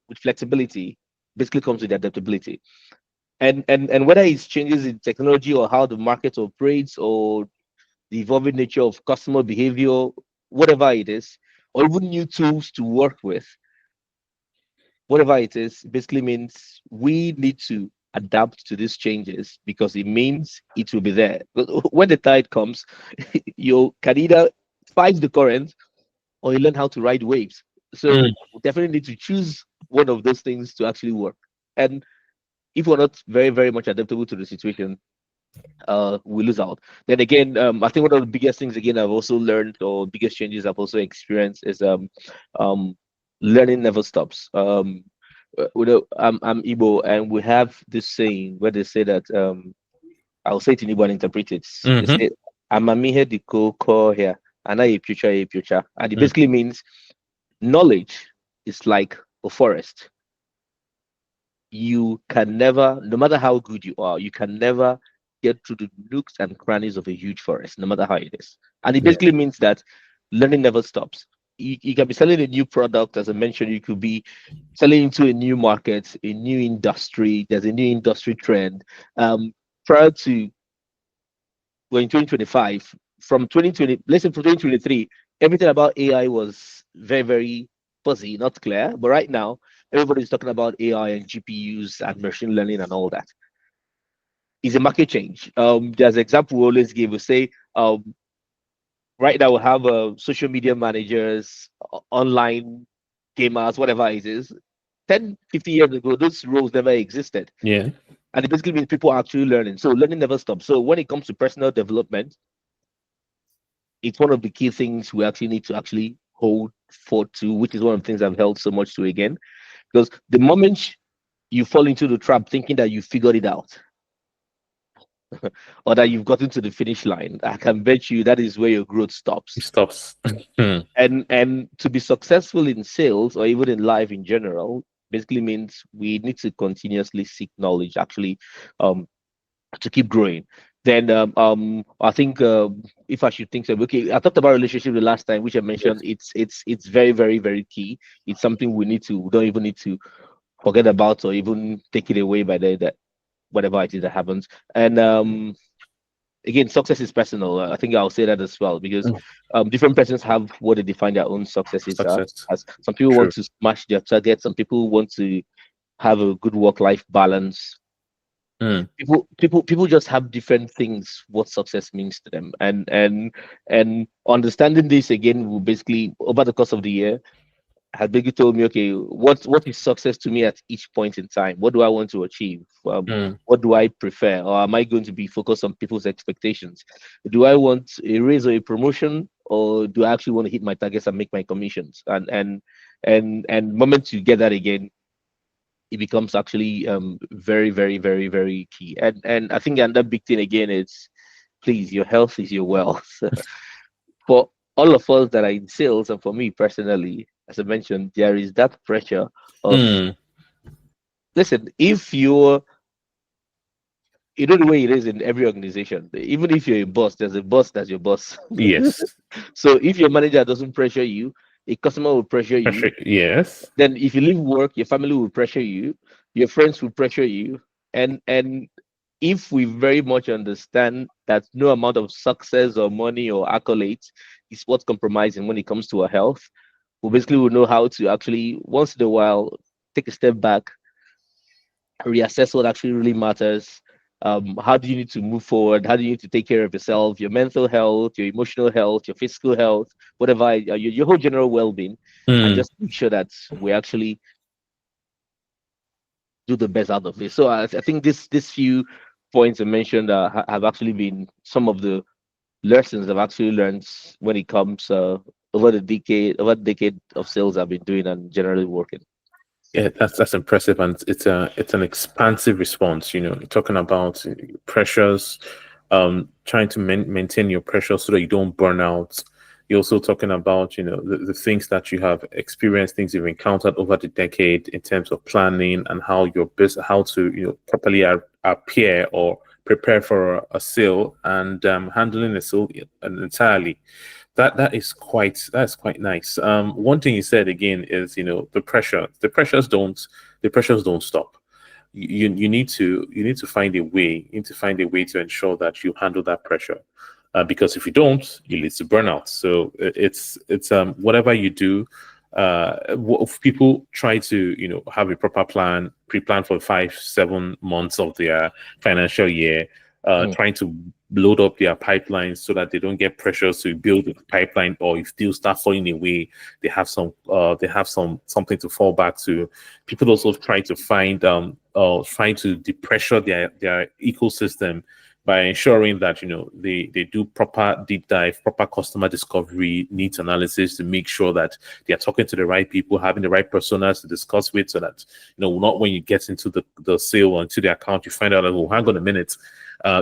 D: with flexibility, basically comes with adaptability. And whether it's changes in technology or how the market operates or the evolving nature of customer behavior, whatever it is, or even new tools to work with, whatever it is, basically means we need to adapt to these changes because it means it will be there. When the tide comes, you can either fight the current or you learn how to ride waves. So we definitely need to choose one of those things to actually work. And if we're not very, very much adaptable to the situation, we lose out. Then again, I think one of the biggest things again I've also learned, or biggest changes I've also experienced, is learning never stops. I'm Igbo, and we have this saying where they say that I'll say it in Igbo and interpret it. They say, "Amamihe diko ko here, and a future," and it basically means knowledge is like a forest. You can never, no matter how good you are, you can never get through the nooks and crannies of a huge forest, no matter how it is. And it basically means that learning never stops. You can be selling a new product, as I mentioned, you could be selling into a new market, a new industry. There's a new industry trend. Prior to in 2025, from 2020, let's say from 2023, everything about AI was very, very fuzzy, not clear. But right now, everybody's talking about AI and GPUs and machine learning and all that. It's a market change. There's an example we always give. We say, right now we have social media managers, online gamers, whatever it is. 10, 15 years ago, those roles never existed.
C: Yeah.
D: And it basically means people are actually learning. So learning never stops. So when it comes to personal development, it's one of the key things we actually need to actually hold forth to, which is one of the things I've held so much to again. Because the moment you fall into the trap thinking that you figured it out, or that you've gotten to the finish line, I can bet you that is where your growth stops.
C: It stops.
D: And to be successful in sales or even in life in general, basically means we need to continuously seek knowledge, actually, to keep growing. Then I think if I should think so, okay, I talked about relationship the last time, which I mentioned. It's very, very, very key. It's something we don't even need to forget about or even take it away by that whatever it is that happens. And again, success is personal. I think I'll say that as well, because different persons have what they define their own successes as. Some people want to smash their target. Some people want to have a good work-life balance.
C: Mm.
D: People just have different things what success means to them, and understanding this again will basically over the course of the year has basically told me, okay, what is success to me at each point in time? What do I want to achieve?
C: Mm.
D: What do I prefer, or am I going to be focused on people's expectations? Do I want a raise or a promotion, or do I actually want to hit my targets and make my commissions? And moment you get that again, it becomes actually very, very, very, very key. And I think another big thing again is, please, your health is your wealth. For all of us that are in sales, and for me personally, as I mentioned, there is that pressure of,
C: Mm.
D: listen, if you're, you know the way it is in every organization, even if you're a boss, there's a boss that's your boss.
C: Yes.
D: So if your manager doesn't pressure you, a customer will pressure you.
C: Perfect. Yes.
D: Then if you leave work, your family will pressure you, your friends will pressure you. And if we very much understand that no amount of success or money or accolades is what's compromising when it comes to our health, we basically will know how to actually once in a while take a step back, reassess what actually really matters. How do you need to move forward? How do you need to take care of yourself, your mental health, your emotional health, your physical health, whatever, your whole general well-being, and
C: Mm.
D: just make sure that we actually do the best out of it. So I think this few points I mentioned have actually been some of the lessons I've actually learned when it comes over the decade of sales I've been doing and generally working.
C: Yeah, that's impressive, and it's an expansive response. Talking about pressures, trying to maintain your pressure so that you don't burn out. You're also talking about the things that you have experienced, things you've encountered over the decade in terms of planning and how your business, how to properly appear or prepare for a sale and handling a sale entirely. That's quite nice. One thing you said again is the pressure. The pressures don't stop. You need to find a way. You need to find a way to ensure that you handle that pressure, because if you don't, you lead to burnout. So it's whatever you do. If people try to have a proper plan, pre-plan for 5-7 months of their financial year,
D: Mm.
C: trying to load up their pipelines so that they don't get pressures to build a pipeline, or if deals start falling away, they have something to fall back to. People also try to depressure their ecosystem by ensuring that they do proper deep dive, proper customer discovery, needs analysis to make sure that they are talking to the right people, having the right personas to discuss with, so that not when you get into the sale or into the account, you find out like, oh, hang on a minute,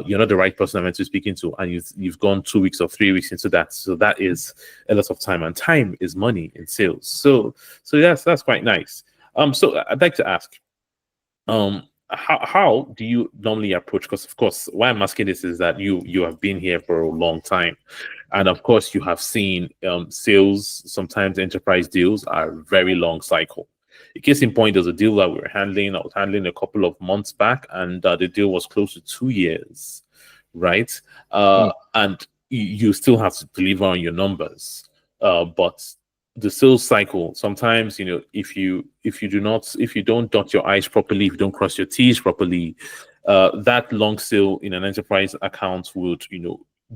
C: you're not the right person I'm meant to be speaking to, and you've gone 2 weeks or 3 weeks into that. So that is a lot of time, and time is money in sales. So yes, that's quite nice. So I'd like to ask, how do you normally approach? Because of course, why I'm asking this is that you have been here for a long time, and of course you have seen sales. Sometimes enterprise deals are very long cycle. A case in point, there's a deal that I was handling a couple of months back, and the deal was close to 2 years, right?
D: Mm.
C: And you still have to deliver on your numbers, but the sales cycle sometimes, if you don't dot your i's properly, if you don't cross your t's properly, that long sale in an enterprise account would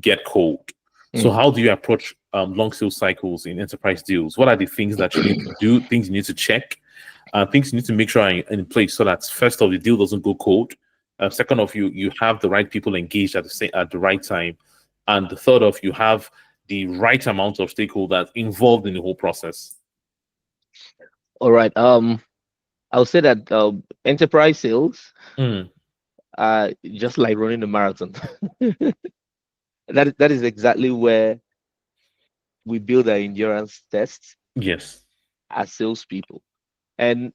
C: get cold. So
D: Mm.
C: how do you approach long sales cycles in enterprise deals? What are the things that you need to do, things you need to check, things you need to make sure are in place, so that first off, the deal doesn't go cold, second off, you have the right people engaged at the right time, and the third off, you have the right amount of stakeholders involved in the whole process.
D: All right. I'll say that enterprise sales
C: Mm.
D: are just like running a marathon. That is exactly where we build our endurance tests
C: Yes.
D: as salespeople. And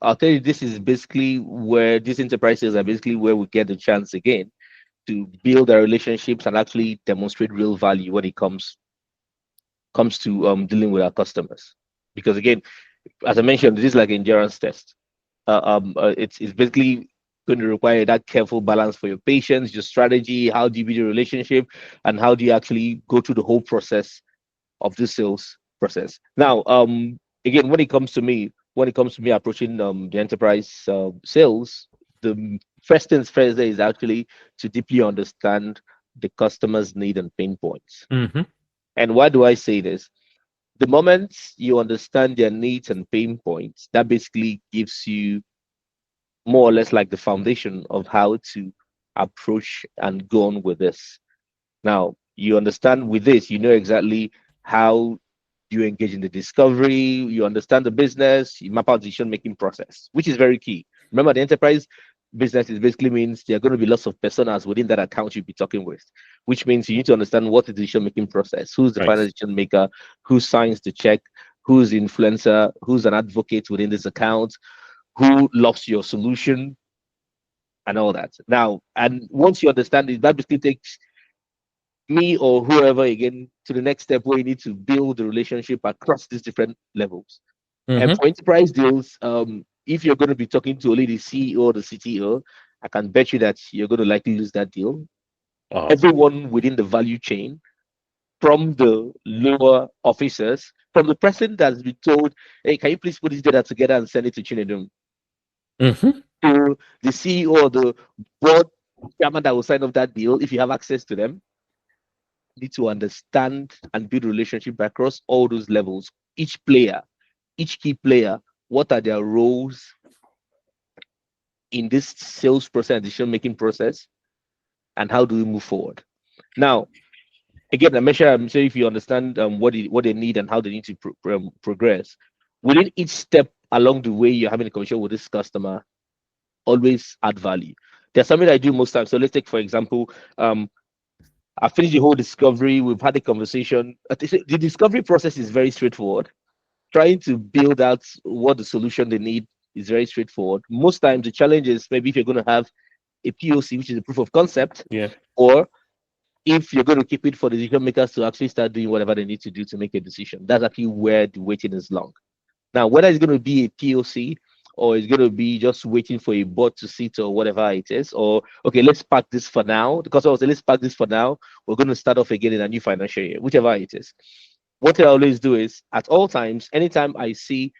D: I'll tell you, this is basically where these enterprise sales are basically where we get the chance again to build our relationships and actually demonstrate real value when it comes to dealing with our customers. Because again, as I mentioned, this is like an endurance test. It's basically going to require that careful balance for your patients, your strategy, how do you build a relationship, and how do you actually go through the whole process of the sales process. Now, again, when it comes to me approaching the enterprise sales, the first things first there is actually to deeply understand the customer's need and pain points.
C: Mm-hmm.
D: And why do I say this? The moment you understand their needs and pain points, that basically gives you more or less like the foundation of how to approach and go on with this. Now, you understand with this, you know exactly how you engage in the discovery, you understand the business, you map out the decision making process, which is very key. Remember, the enterprise business is basically means there are going to be lots of personas within that account you'll be talking with, which means you need to understand what is the decision making process, who's the
C: Right.
D: final decision maker, who signs the check, who's the influencer, who's an advocate within this account, who loves your solution, and all that. Now, and once you understand it, that basically takes me or whoever again to the next step where you need to build the relationship across these different levels. And
C: Mm-hmm.
D: for enterprise deals, if you're going to be talking to only the CEO or the CTO, I can bet you that you're going to likely lose that deal.
C: Oh.
D: Everyone within the value chain, from the lower officers, from the person that's been told, hey, can you please put this data together and send it to Chinedum,
C: Mm-hmm.
D: to the CEO or the board chairman that will sign off that deal, if you have access to them, need to understand and build a relationship across all those levels. Each player, each key player, what are their roles in this sales process and decision making process, and how do we move forward? Now, again, I'm sure if you understand what they need and how they need to progress within each step along the way you're having a conversation with this customer, always add value. There's something I do most times. So let's take, for example, I finished the whole discovery. We've had a conversation. The discovery process is very straightforward. Trying to build out what the solution they need is very straightforward. Most times, the challenge is maybe if you're going to have a POC, which is a proof of concept,
C: Yeah.
D: or if you're going to keep it for the decision makers to actually start doing whatever they need to do to make a decision. That's actually where the waiting is long. Now, whether it's going to be a POC or it's going to be just waiting for a bot to sit or whatever it is, or okay, let's park this for now. Because I was let's park this for now. We're going to start off again in a new financial year, whichever it is. What I always do is at all times, anytime I see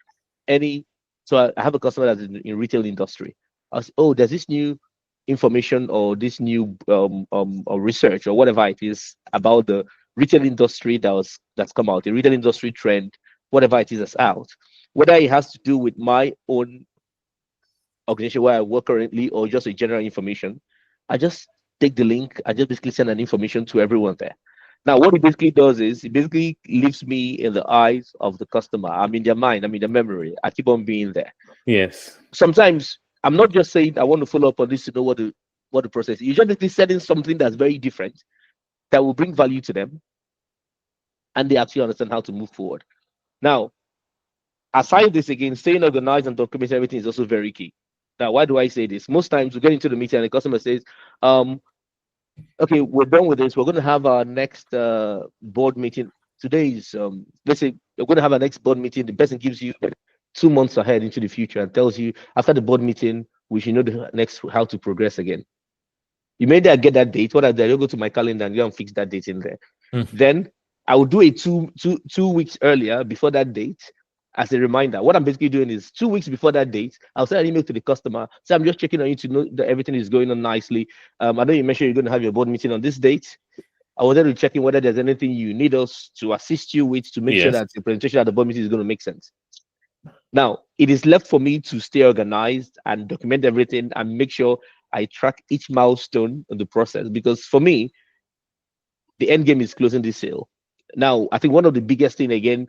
D: any, so I have a customer that's in retail industry. I say, oh, there's this new information or this new or research or whatever it is about the retail industry that's come out, the retail industry trend, whatever it is that's out, whether it has to do with my own organization where I work currently or just a general information, I just take the link, I just basically send an information to everyone there. Now, what it basically does is it basically leaves me in the eyes of the customer. I'm in their mind, I'm in their memory. I keep on being there.
C: Yes.
D: Sometimes I'm not just saying I want to follow up on this to know what the process is. You're just basically setting something that's very different that will bring value to them and they actually understand how to move forward. Now, aside this again, staying organized and documenting everything is also very key. Now, why do I say this? Most times we get into the meeting and the customer says, okay, we're done with this. We're going to have our next board meeting. Today is, let's say, we're going to have our next board meeting. The person gives you 2 months ahead into the future and tells you after the board meeting, we should know the next how to progress again. You may get that date. What I do, I'll go to my calendar and go and fix that date in there. Then I will do it two weeks earlier before that date as a reminder. What I'm basically doing is 2 weeks before that date, I'll send an email to the customer. So I'm just checking on you to know that everything is going on nicely. I know you mentioned you're going to have your board meeting on this date. I wanted to check in whether there's anything you need us to assist you with to make sure
C: Yes.
D: that the presentation at the board meeting is going to make sense. Now, it is left for me to stay organized and document everything and make sure I track each milestone in the process. Because for me, the end game is closing this sale. Now, I think one of the biggest thing again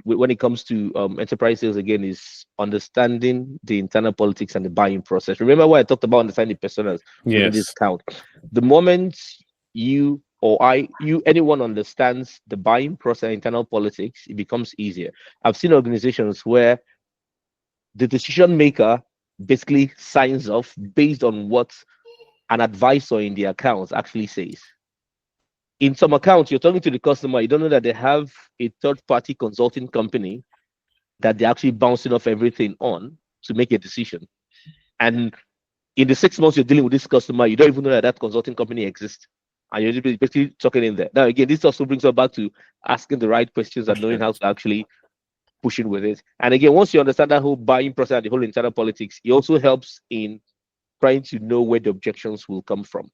D: when it comes to enterprise sales again is understanding the internal politics and the buying process. Remember what I talked about understanding personas within this
C: Yes.
D: account. The moment you or anyone understands the buying process, internal politics, it becomes easier. I've seen organizations where the decision maker basically signs off based on what an advisor in the accounts actually says. In some accounts, you're talking to the customer, you don't know that they have a third-party consulting company that they're actually bouncing off everything on to make a decision. And in the 6 months you're dealing with this customer, you don't even know that that consulting company exists. And you're basically talking in there. Now, again, this also brings us back to asking the right questions and knowing how to actually push in with it. And again, once you understand that whole buying process and the whole internal politics, it also helps in trying to know where the objections will come from.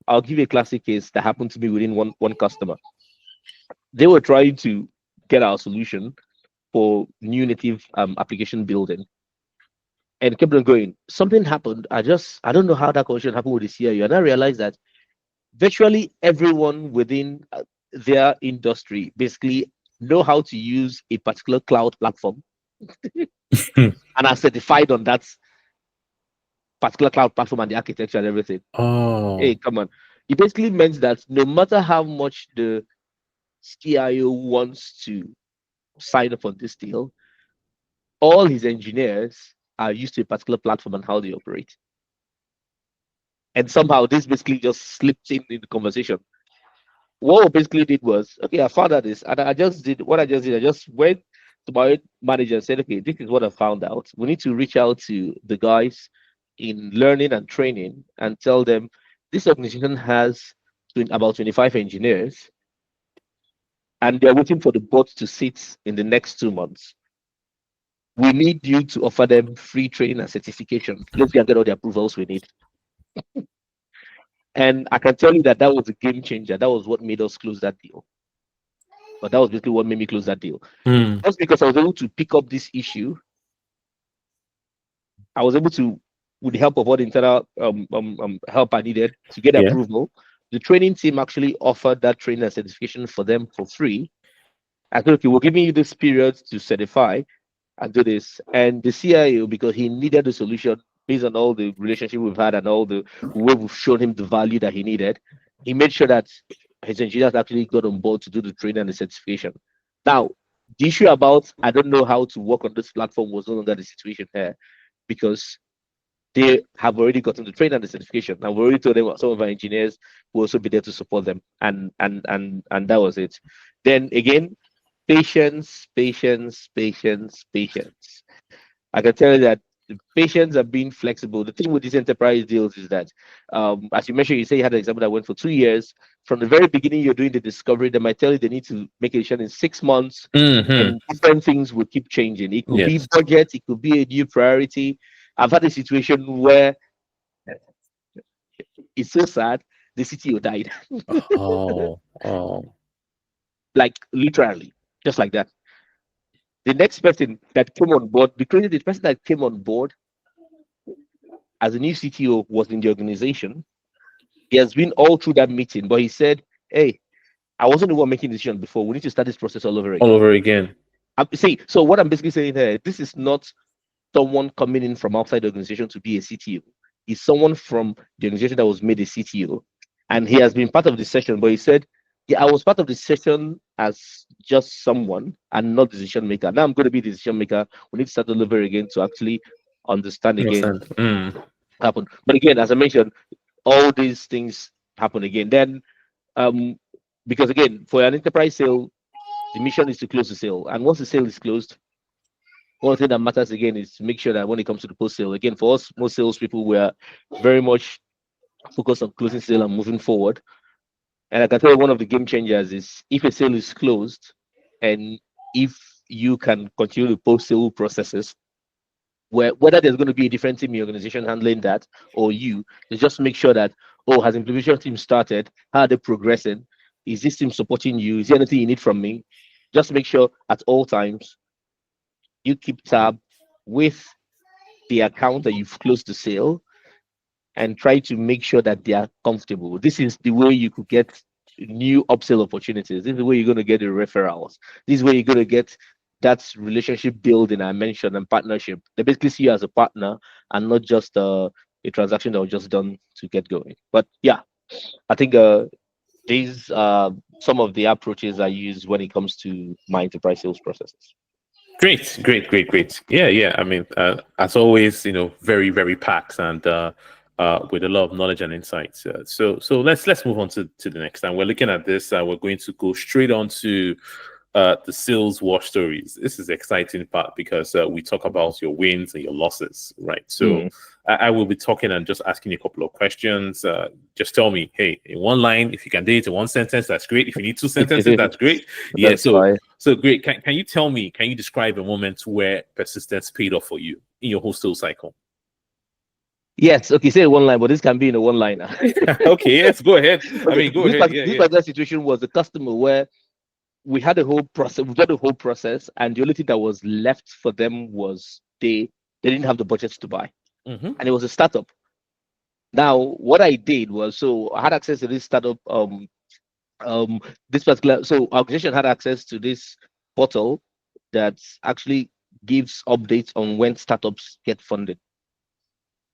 D: I'll give you a classic case that happened to me within one customer. They were trying to get our solution for new native application building, and kept on going. Something happened. I don't know how that conversation happened with the CIO, and I realized that virtually everyone within their industry basically know how to use a particular cloud platform and are certified on that particular cloud platform and the architecture and everything. Hey,
C: Oh,
D: come on. It basically means that no matter how much the CIO wants to sign up on this deal, all his engineers are used to a particular platform and how they operate. And somehow this basically just slipped in the conversation. What I basically did was, okay, I found out this, and I just did what I just did. I just went to my manager and said, okay, this is what I found out. We need to reach out to the guys in learning and training and tell them this organization has about 25 engineers, and they're waiting for the board to sit in the next 2 months. We need you to offer them free training and certification. Let's go and get all the approvals we need. And I can tell you that that was a game changer. That was what made us close that deal. But that was basically what made me close that deal.
C: mm,
D: Just because I was able to pick up this issue, I was able to, with the help of all the internal help I needed to get
C: yeah.
D: approval. The training team actually offered that training and certification for them for free. I said, okay, we're giving you this period to certify and do this. And the CIO, because he needed the solution based on all the relationship we've had and all the way we've shown him the value that he needed, he made sure that his engineers actually got on board to do the training and the certification. Now, the issue about I don't know how to work on this platform was no longer the situation here, because they have already gotten the training and the certification. And we already told them some of our engineers will also be there to support them. And that was it. Then again, patience, patience, patience, patience. I can tell you that the patients are being flexible. The thing with these enterprise deals is that, as you mentioned, you say you had an example that went for 2 years. From the very beginning, you're doing the discovery. They might tell you they need to make a decision in 6 months,
C: Hmm.
D: and different things will keep changing. It could be
C: Yes.
D: budget, it could be a new priority. I've had a situation where it's so sad. The CTO died,
C: Oh, oh,
D: like literally, just like that. The next person that came on board, the person that came on board as a new CTO was in the organization. He has been all through that meeting, but he said, "Hey, I wasn't the one making the decision before. We need to start this process all over
C: all
D: again."
C: over again.
D: See, so what I'm basically saying here, this is not someone coming in from outside the organization to be a CTO. He's someone from the organization that was made a CTO, and he has been part of the session. But he said, "Yeah, I was part of the session as just someone and not decision maker. Now I'm going to be the decision maker. We need to start all over again to actually understand again
C: Understand. Mm.
D: happen." But again, as I mentioned, all these things happen again. Then, um, because again, for an enterprise sale, the mission is to close the sale, and once the sale is closed, one thing that matters again is to make sure that when it comes to the post sale, again, for us, most salespeople, we are very much focused on closing sale and moving forward. And I can tell you one of the game changers is if a sale is closed, and if you can continue the post sale processes, whether there's going to be a different team in your organization handling that or you just make sure that, oh, has implementation team started, how are they progressing, is this team supporting you, is there anything you need from me? Just make sure at all times you keep tab with the account that you've closed the sale, and try to make sure that they are comfortable. This is the way you could get new upsell opportunities. This is the way you're going to get the referrals. This is where you're going to get that relationship building I mentioned and partnership. They basically see you as a partner and not just a transaction that was just done to get going. But yeah, I think these are some of the approaches I use when it comes to my enterprise sales processes.
C: Great, great, great, great. Yeah, yeah. I mean, as always, very, very packed and with a lot of knowledge and insights. So let's move on to the next time. We're looking at this. We're going to go straight on to the sales war stories. This is the exciting part because we talk about your wins and your losses, right? So I will be talking and just asking you a couple of questions. Just tell me, hey, in one line, if you can do it in one sentence, that's great. If you need 2 sentences, that's great. Yeah,
D: That's fine.
C: so great. Can you tell me, can you describe a moment where persistence paid off for you in your whole sales cycle?
D: Yes, okay, say one line, but this can be in a one liner.
C: Okay, yes, go ahead. I
D: Okay,
C: mean, go ahead. Yeah,
D: this
C: yeah.
D: particular situation was the customer where we had a whole process, we got the whole process, and the only thing that was left for them was they didn't have the budgets to buy,
C: Mm-hmm.
D: and it was a startup. Now, what I did was, so I had access to this startup, um, this particular, so our organization had access to this portal that actually gives updates on when startups get funded,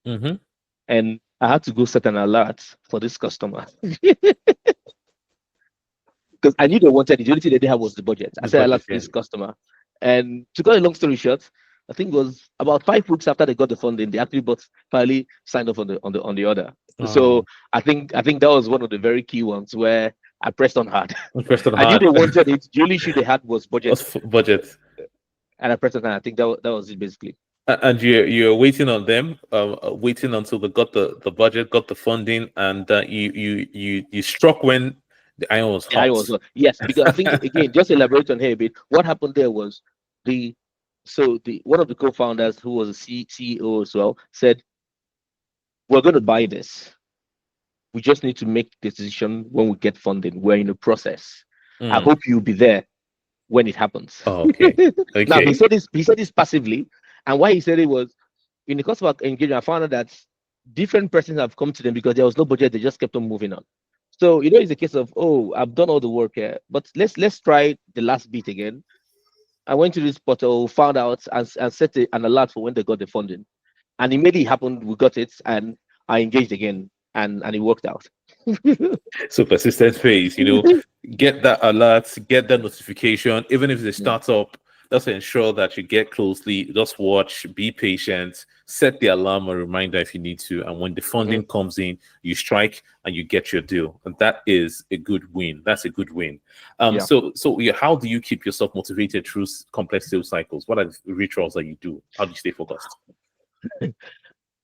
C: Mm-hmm.
D: and I had to go set an alert for this customer because I knew they wanted it. The only thing they didn't have was the budget. I
C: The
D: said I
C: budget,
D: left
C: yeah.
D: this customer. And to cut a long story short, I think it was about 5 weeks after they got the funding, they actually finally signed off on the order. So
C: Oh,
D: I think that was one of the very key ones where I pressed on hard.
C: question
D: I knew
C: hard.
D: they wanted it. The only issue they had was budget.
C: What's budget?
D: And I pressed on hard. I think that was it basically.
C: And you're waiting on them, waiting until they got the budget, got the funding, and you struck when the iron was
D: Yeah, I
C: hot.
D: was yes, because I think again, just elaborate on here a bit. What happened there was the the one of the co-founders who was a CEO as well said, "We're going to buy this. We just need to make the decision when we get funding. We're in the process. I
C: Mm.
D: hope you'll be there when it happens."
C: Oh, okay.
D: Now he
C: Okay.
D: said this. He said this passively, and why he said it was in the course of our engagement. I found out that different persons have come to them because there was no budget. They just kept on moving on. So it's a case of, oh, I've done all the work here, but let's try the last bit again. I went to this portal, found out, and set an alert for when they got the funding, and immediately it happened. We got it, and I engaged again, and it worked out.
C: So persistent phase, get that alert, get that notification, even if it's a
D: Yeah.
C: startup, just ensure that you get closely, just watch, be patient, set the alarm or reminder if you need to. And when the funding comes in, you strike and you get your deal. And that is a good win. That's a good win.
D: Yeah.
C: So how do you keep yourself motivated through complex sales cycles? What are the rituals that you do? How do you stay focused?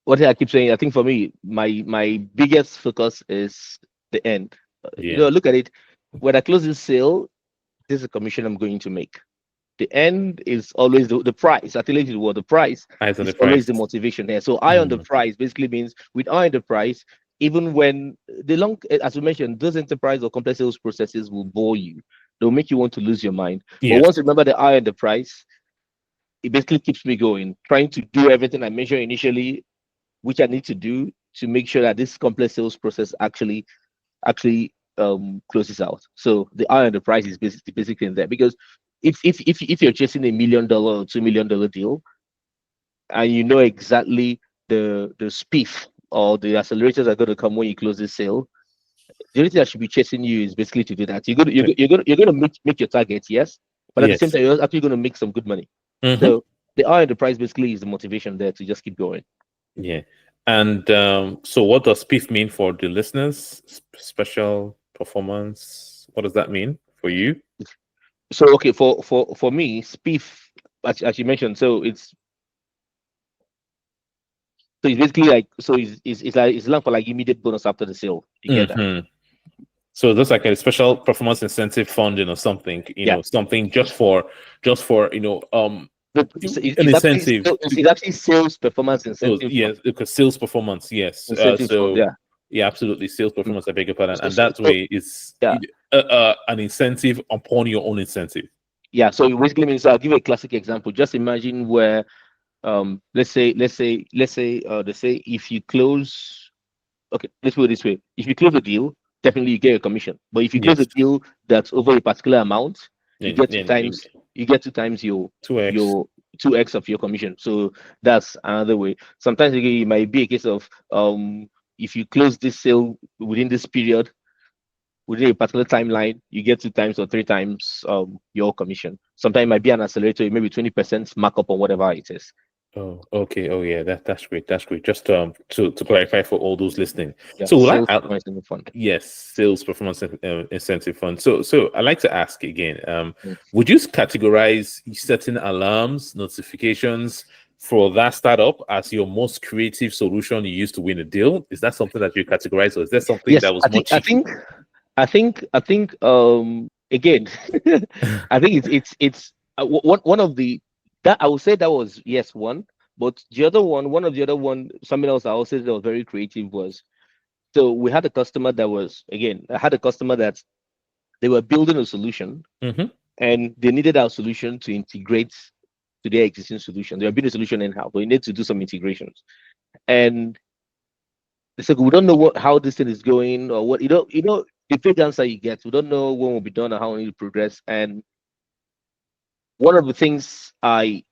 D: What I keep saying, I think for me, my biggest focus is the end.
C: Yeah.
D: Look at it. When I close this sale, this is a commission I'm going to make. The end is always the price. I tell you what, the price
C: Eyes on
D: is
C: the
D: always
C: price.
D: the motivation there. So eye on the price basically means with eye on the price, even when as we mentioned, those enterprise or complex sales processes will bore you. They'll make you want to lose your mind. But
C: Yes.
D: once you remember the eye on the price, it basically keeps me going, trying to do everything I measure initially, which I need to do to make sure that this complex sales process actually closes out. So the eye on the price is basically in there because if you're chasing $1 million or $2 million deal, and you know exactly the spiff or the accelerators are going to come when you close this sale, the only thing that should be chasing you is basically to do that. You're gonna make your targets, yes, but at the same
C: Yes.
D: time you're actually gonna make some good money.
C: Mhm.
D: So the eye on the price basically is the motivation there to just keep going.
C: Yeah. And so what does PIF mean for the listeners? Special performance. What does that mean for you?
D: So okay, for me, spiff, as you mentioned, so it's basically like it's like for like immediate bonus after the sale. You get that?
C: Mhm. So that's like a special performance incentive funding or something,
D: Yeah.
C: something just for
D: It's
C: an
D: actually
C: incentive.
D: it's actually sales performance
C: So
D: incentive.
C: yes, because sales performance, yes.
D: Incentive fund, yeah.
C: Yeah, absolutely, sales performance. I beg your pardon,
D: So-
C: and
D: so-
C: that
D: so-
C: way is
D: yeah.
C: an incentive upon your own incentive.
D: Yeah, so it basically means I'll give you a classic example. Just imagine where let's say they say if you close, okay, let's put it this way. If you close a deal, definitely you get a commission. But if you close a
C: Yes.
D: deal that's over a particular amount, you
C: Yeah,
D: get
C: yeah,
D: two times your
C: 2x.
D: your 2x of your commission. So that's another way. Sometimes again, it might be a case of if you close this sale within this period, within a particular timeline, you get 2 times or 3 times your commission. Sometimes it might be an accelerator, maybe 20% markup on whatever it is.
C: Oh, okay. Oh, yeah. That's great. That's great. Just to clarify for all those listening.
D: Yeah,
C: So
D: sales performance in the fund.
C: yes, sales performance incentive fund. So I like to ask again.
D: Mm.
C: Would you categorize certain alarms, notifications for that startup as your most creative solution you used to win a deal? Is that something that you categorize, or is there something
D: Yes,
C: that was more cheap?
D: I think again, I think it's one of the that I would say that was yes one, But the other one of the other one, something else I also said that was very creative was, so we had a customer that was, again, I had a customer that they were building a solution
C: Mm-hmm.
D: and they needed our solution to integrate to their existing solution. They were building a solution in-house, but you need to do some integrations. And they said, we don't know how this thing is going or what, the fake answer you get. We don't know when will be done or how it will progress. And one of the things I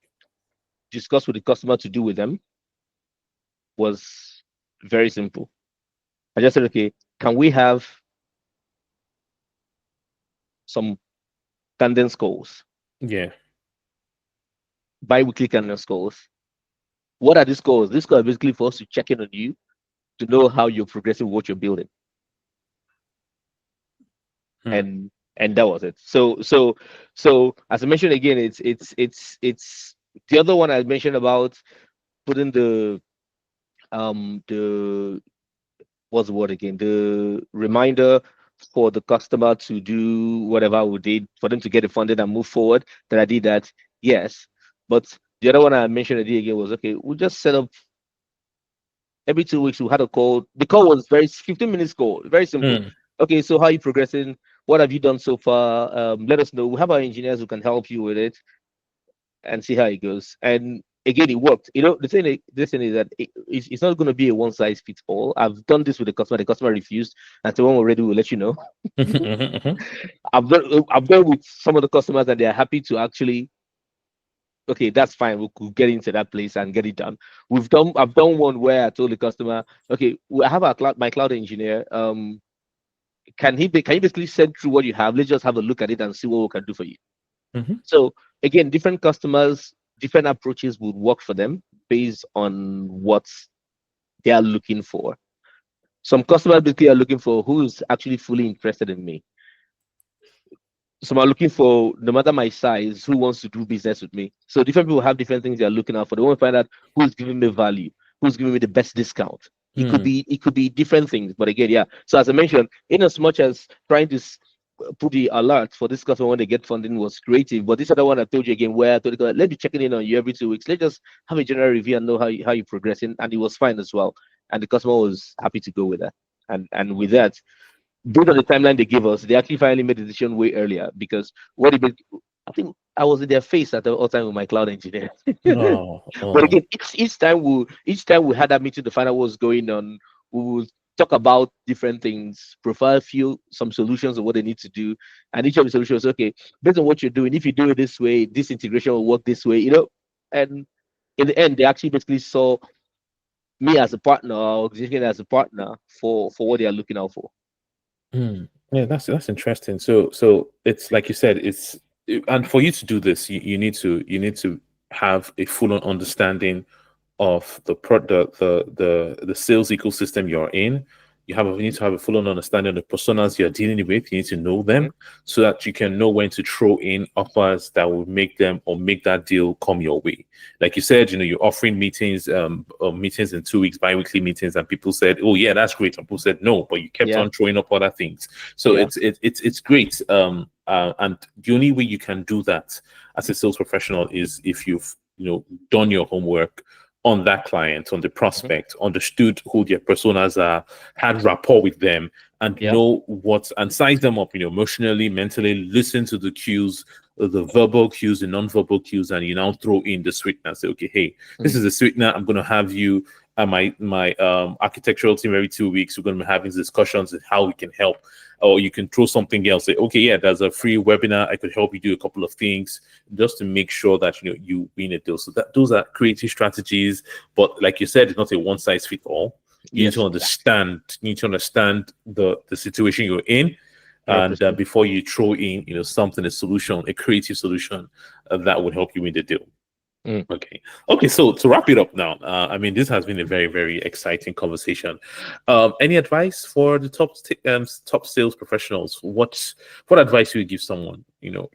D: discussed with the customer to do with them was very simple. I just said, okay, can we have some cadence calls,
C: Yeah.
D: bi-weekly cadence calls? What are these calls? These calls are basically for us to check in on you to know how you're progressing with what you're building.
C: Hmm.
D: And that was it. So as I mentioned again, it's the other one I mentioned about putting the what's the word again? The reminder for the customer to do whatever we did for them to get it funded and move forward. That I did that, yes. But the other one I mentioned I did again was, okay, we just set up every 2 weeks. We had a call. The call was 15 minutes call, very simple.
C: Hmm.
D: Okay, so how are you progressing? What have you done so far? Let us know. We have our engineers who can help you with it and see how it goes. And again, it worked. This thing is that it's not going to be a one size fits all. I've done this with the customer. The customer refused, and so when we're ready, we'll let you know.
C: Mhm.
D: I've done with some of the customers, and they're happy to actually. Okay, that's fine. We could get into that place and get it done. I've done one where I told the customer, okay, I have my cloud engineer. Can you basically send through what you have? Let's just have a look at it and see what we can do for you.
C: Mhm.
D: So again, different customers, different approaches would work for them based on what they are looking for. Some customers basically are looking for who is actually fully interested in me. Some are looking for, no matter my size, who wants to do business with me. So different people have different things they're looking out for. They want to find out who's giving me value, who's giving me the best discount.
C: Hmm.
D: It could be different things. But again, yeah. So as I mentioned, in as much as trying to put the alert for this customer when they get funding was creative, but this other one I told you again, where I told you, let's be checking in on you every 2 weeks. Let's just have a general review and know how you're progressing. And it was fine as well. And the customer was happy to go with that. And with that, based on the timeline they gave us, they actually finally made the decision way earlier because I think I was in their face at all time with my cloud engineer.
C: Oh,
D: But
C: oh.
D: again, each time we had that meeting to find out what's going on, we would talk about different things, profile some solutions of what they need to do, and each of the solutions, okay, based on what you're doing, if you do it this way, this integration will work this way, and in the end, they actually basically saw me as a partner, or organization as a partner for what they are looking out for.
C: Hmm. Yeah, that's interesting. So it's like you said, and for you to do this, you need to have a full on understanding of the product, the sales ecosystem you're in. You need to have a full on understanding of the personas you're dealing with. You need to know them so that you can know when to throw in offers that will make them or make that deal come your way. Like you said, you're offering meetings in 2 weeks, bi-weekly meetings, and people said, "Oh yeah, that's great." And people said no, but you kept
D: Yeah,
C: on throwing up other things. So
D: yeah.
C: it's great. And the only way you can do that as a sales professional is if you've done your homework on that client, on the
D: Mhm.
C: prospect, understood who their personas are, had rapport with them, and
D: Yeah.
C: know and size them up, emotionally, mentally, listen to the cues, the verbal cues, the non-verbal cues, and you now throw in the sweetener. Say, okay, hey, this
D: Mm.
C: is the sweetener. I'm going to have you and my architectural team every 2 weeks. We're going to be having discussions on how we can help. Or you can throw something else. Say, okay, yeah, there's a free webinar. I could help you do a couple of things just to make sure that you win a deal. So those are creative strategies. But like you said, it's not a one size fit all. You need to
D: Yes,
C: understand. You need to understand the situation you're in, and
D: 100%.
C: before you throw in a solution, a creative solution that would help you win the deal.
D: Mm.
C: Okay. So to wrap it up now, I mean, this has been a very, very exciting conversation. Any advice for the top sales professionals? What advice would you give someone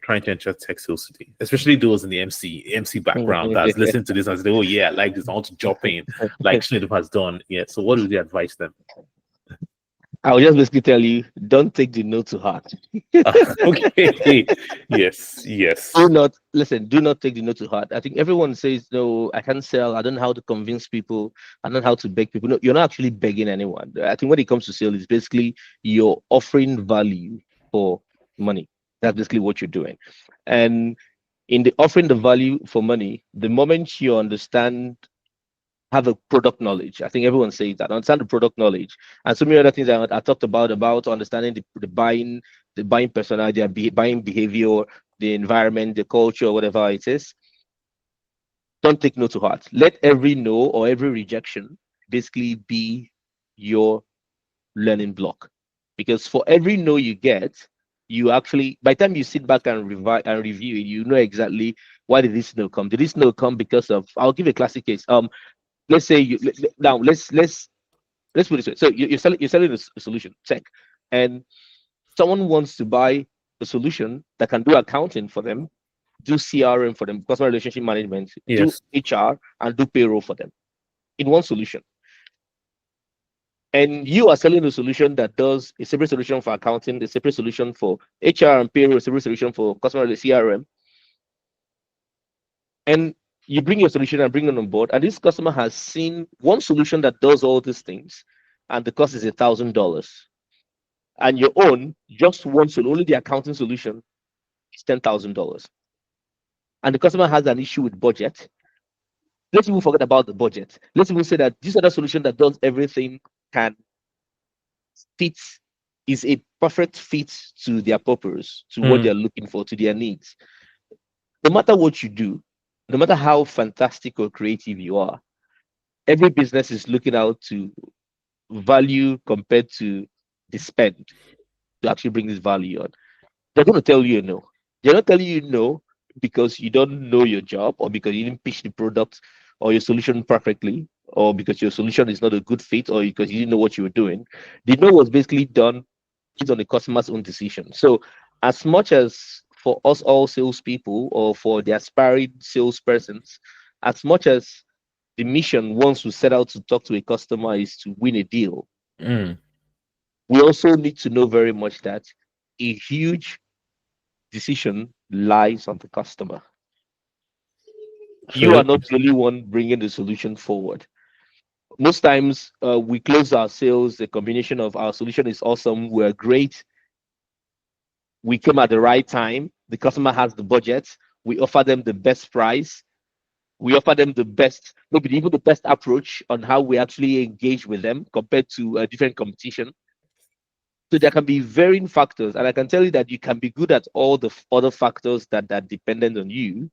C: trying to enter tech sales today, especially those in the MC background that's listening to this and say, "Oh yeah, I like this. I want to jump in," like Chinedum has done. Yeah. So what would you advise them?
D: I'll just basically tell you, don't take the no to heart.
C: Okay. Yes. Yes.
D: Do not listen. Do not take the no to heart. I think everyone says, "No, I can't sell. I don't know how to convince people. I don't know how to beg people." No, you're not actually begging anyone. I think when it comes to sale, it's basically you're offering value for money. That's basically what you're doing. And in the offering the value for money, the moment you understand, have a product knowledge. I think everyone says that. Understand the product knowledge, and so many other things I talked about understanding the buying persona, their buying behavior, the environment, the culture, whatever it is. Don't take no to heart. Let every no or every rejection basically be your learning block, because for every no you get, you actually, by the time you sit back and review it, you know exactly why did this no come. Did this no come because of? I'll give a classic case. Let's say now let's put it this way. So you're selling a solution tech, and someone wants to buy a solution that can do accounting for them, do CRM for them, customer relationship management, do
C: Yes.
D: HR, and do payroll for them in one solution. And you are selling a solution that does a separate solution for accounting, a separate solution for HR and payroll, a separate solution for customer CRM. And you bring your solution and bring it on board, and this customer has seen one solution that does all these things, and the cost is $1,000. And your own, just one solution, only the accounting solution, is $10,000. And the customer has an issue with budget. Let's even forget about the budget. Let's even say that this other solution that does everything can fit, is a perfect fit to their purpose, to what
C: Mm.
D: they're looking for, to their needs. No matter what you do, no matter how fantastic or creative you are, every business is looking out to value compared to the spend to actually bring this value on. They're going to tell you no. They're not telling you no because you don't know your job, or because you didn't pitch the product or your solution perfectly, or because your solution is not a good fit, or because you didn't know what you were doing. The no was basically done based on the customer's own decision. So, as much as for us all salespeople, or for the aspiring salespersons, as much as the mission once we set out to talk to a customer is to win a deal,
C: Mm.
D: we also need to know very much that a huge decision lies on the customer. You are
C: Absolutely.
D: not the only one bringing the solution forward. Most times, we close our sales, the combination of our solution is awesome, we're great, we came at the right time, the customer has the budget, we offer them the best price, we offer them the best, maybe even the best approach on how we actually engage with them compared to a different competition. So there can be varying factors, and I can tell you that you can be good at all the other factors that are dependent on you,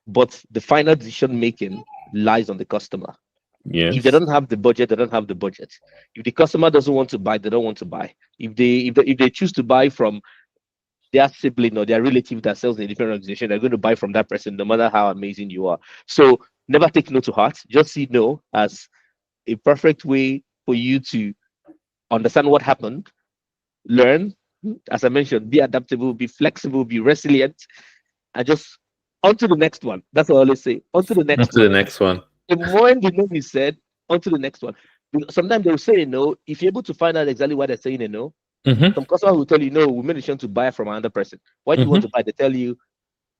D: but the final decision making lies on the customer. If they
C: Yes.
D: don't have the budget, they don't have the budget. If the customer doesn't want to buy, they don't want to buy. If they choose to buy from their sibling or their relative that sells in a different organization, they're going to buy from that person, no matter how amazing you are. So never take no to heart. Just see no as a perfect way for you to understand what happened, learn, as I mentioned, be adaptable, be flexible, be resilient, and just on to the next one. That's what I always say. On to the
C: On
D: next
C: to the
D: one.
C: next one.
D: The moment the no is said, on to the next one. Because sometimes they'll say a no. If you're able to find out exactly why they're saying a no,
C: Mm-hmm.
D: some customer will tell you, no, we made a decision to buy from another person. Why do you want
C: Mm-hmm.
D: to buy? They tell you,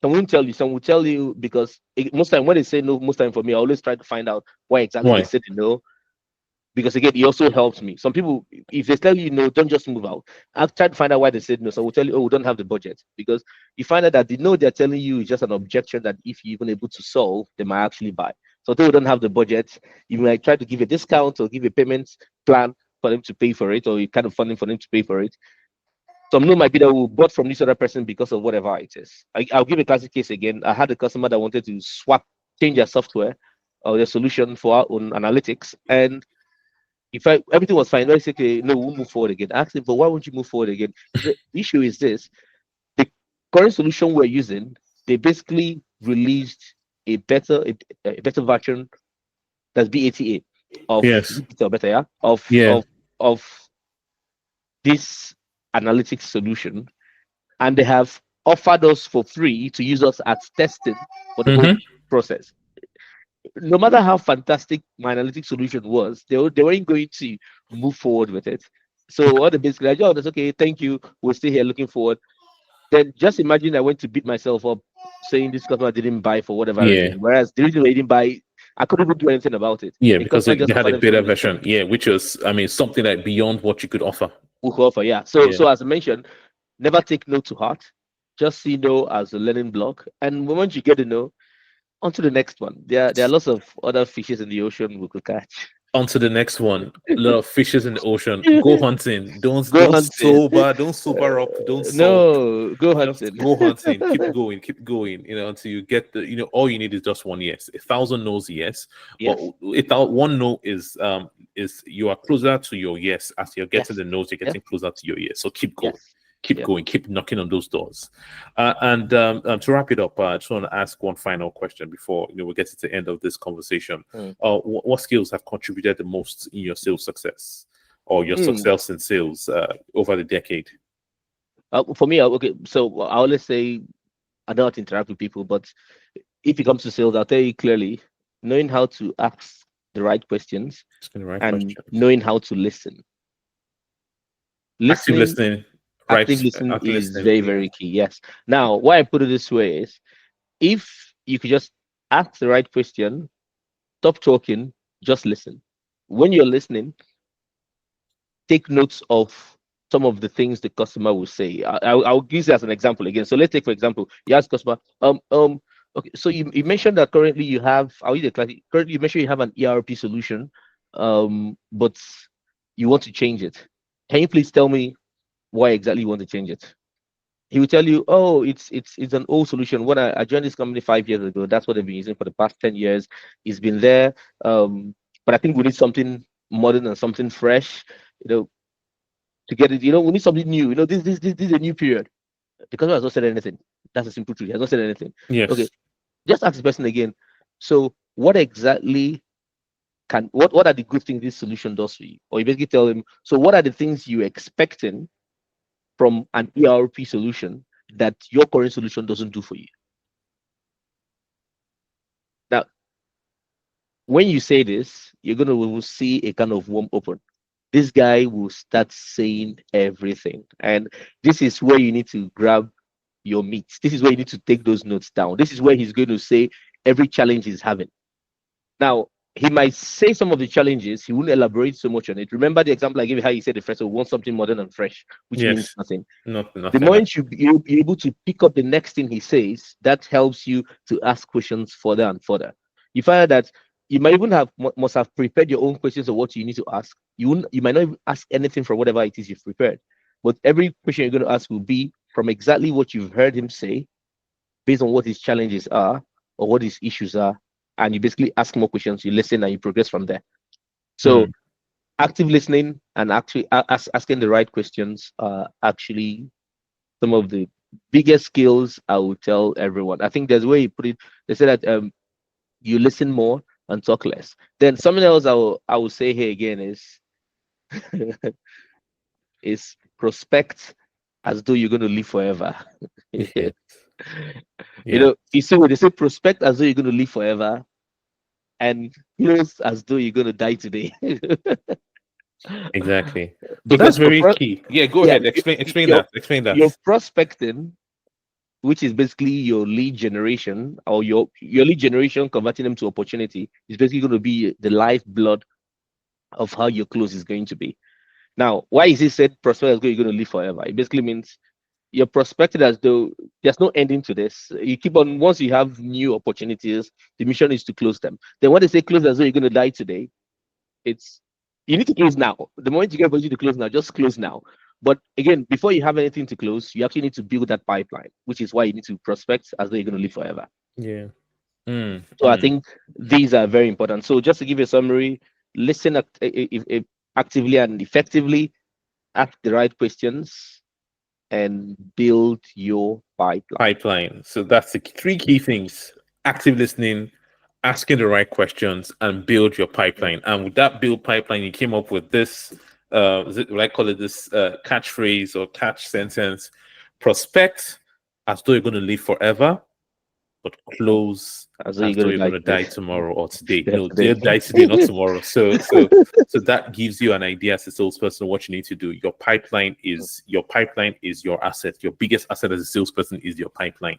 D: some won't tell you, some will tell you because most time when they say no, most time for me, I always try to find out why exactly they
C: Why?
D: said no, because again, it also helps me. Some people, if they tell you no, don't just move out. I've tried to find out why they said no. So we'll tell you, oh, we don't have the budget. Because you find out that the no they're telling you is just an objection that if you're even able to solve, they might actually buy. So they don't have the budget. You might try to give a discount or give a payment plan for them to pay for it, or you kind of funding for them to pay for it. Some no might be that we bought from this other person because of whatever it is. I'll give a classic case again. I had a customer that wanted to change their software or their solution for our own analytics, and if everything was fine, let's say, okay, no, we'll move forward again. I asked him, but why won't you move forward again? He said, the issue is this: the current solution we're using, they basically released a better version, that's BATA, of
C: Yes.
D: better, yeah, of
C: Yeah.
D: of this analytics solution, and they have offered us for free to use us as testing for the whole
C: Mm-hmm.
D: process. no matter how fantastic my analytic solution was, they weren't going to move forward with it. So what they basically like, oh, that's okay, thank you. We'll stay here looking forward. Then just imagine I went to beat myself up saying this customer didn't buy for whatever
C: Yeah.
D: reason. Whereas the reason they didn't buy, I couldn't even do anything about it.
C: Yeah,
D: The
C: because
D: customer
C: they
D: just
C: had a
D: offered them
C: better
D: something
C: version. Yeah, which was, I mean, something like beyond what you could offer.
D: we could offer. Yeah. So
C: Yeah.
D: so as I mentioned, never take no to heart. Just see no as a learning block. And once you get to know, on to the next one. There are lots of other fishes in the ocean we could catch.
C: On to the next one. A lot of fishes in the ocean. Go hunting. Don't
D: Go
C: don't
D: hunting.
C: sober. Don't sober up. Don't sulk.
D: No, go
C: Just
D: hunting.
C: go hunting. Keep going. Keep going. Until you get the. All you need is just one yes. 1,000 no's yes.
D: Yes.
C: But one no is you are closer to your yes as you're getting
D: Yes.
C: the no's. You're getting closer to your yes. So keep going.
D: Yes.
C: Keep
D: Yeah.
C: going. Keep knocking on those doors. And to wrap it up, I just want to ask one final question before we get to the end of this conversation. What skills have contributed the most in your sales success or your success in sales over the decade?
D: For me, okay. So I always say I don't have to interact with people, but if it comes to sales, I'll tell you clearly, knowing how to ask the right questions
C: Asking the right
D: and
C: questions.
D: knowing how to listen.
C: Active listening.
D: Active
C: Right.
D: listening
C: Active
D: is
C: listening,
D: very,
C: yeah.
D: very key. Yes. Now, why I put it this way is if you could just ask the right question, stop talking, just listen. When you're listening, take notes of some of the things the customer will say. I'll use it as an example again. So let's take, for example, you ask customer, okay, so you mentioned that currently you have, I'll use a classic, currently you mentioned you have an ERP solution, but you want to change it. Can you please tell me why exactly you want to change it? He will tell you, oh, it's an old solution. When I joined this company 5 years ago, that's what they've been using for the past 10 years. It's been there. But I think we need something modern and something fresh, you know, to get it. We need something new. This is a new period. The customer has not said anything. That's a simple truth. He has not said anything.
C: Yes.
D: Okay, just ask the person again. So what exactly what are the good things this solution does for you? Or you basically tell him, so what are the things you're expecting from an ERP solution that your current solution doesn't do for you? Now, when you say this, you're going to see a kind of warm open. This guy will start saying everything. And this is where you need to grab your meat. This is where you need to take those notes down. This is where he's going to say every challenge he's having. Now, he might say some of the challenges, he won't elaborate so much on it. Remember the example I gave you how he said the first one want something modern and fresh, which means nothing.
C: Nothing.
D: The moment you're able to pick up the next thing he says, that helps you to ask questions further and further. You find that you might even must have prepared your own questions of what you need to ask. You might not even ask anything from whatever it is you've prepared, but every question you're going to ask will be from exactly what you've heard him say, based on what his challenges are or what his issues are, and you basically ask more questions. You listen and you progress from there. So active listening and actually asking the right questions are actually some of the biggest skills I would tell everyone. I think there's a way you put it. They say that you listen more and talk less. Then something else I will say here again is is prospect as though you're going to live forever.
C: Yeah.
D: You see when they say prospect as though you're going to live forever, and close as though you're going to die today.
C: Exactly. But
D: Because
C: that's very key. Yeah, go ahead. Explain that. Explain that.
D: Your prospecting, which is basically your lead generation or your lead generation, converting them to opportunity, is basically going to be the lifeblood of how your close is going to be. Now, why is it said prospect as though you're going to live forever? It basically means you're prospected as though there's no ending to this. You keep on, once you have new opportunities, the mission is to close them. Then when they say close as though you're going to die today, it's you need to close now. The moment you get opportunity to close now, just close now. But again, before you have anything to close, you actually need to build that pipeline, which is why you need to prospect as though you're going to live forever.
C: Yeah.
D: So I think these are very important. So just to give you a summary, listen actively and effectively, ask the right questions, and build your pipeline.
C: So that's the three key things: active listening, asking the right questions, and build your pipeline. And with that build pipeline, you came up with this what I call it, this catchphrase or catch sentence: prospect as though you're going to live forever, but close
D: As
C: as though you're going to die
D: today.
C: tomorrow or today.
D: Yeah,
C: No,
D: today.
C: they'll die today, not tomorrow. So that gives you an idea as a salesperson what you need to do. Your pipeline is your asset. Your biggest asset as a salesperson is your pipeline.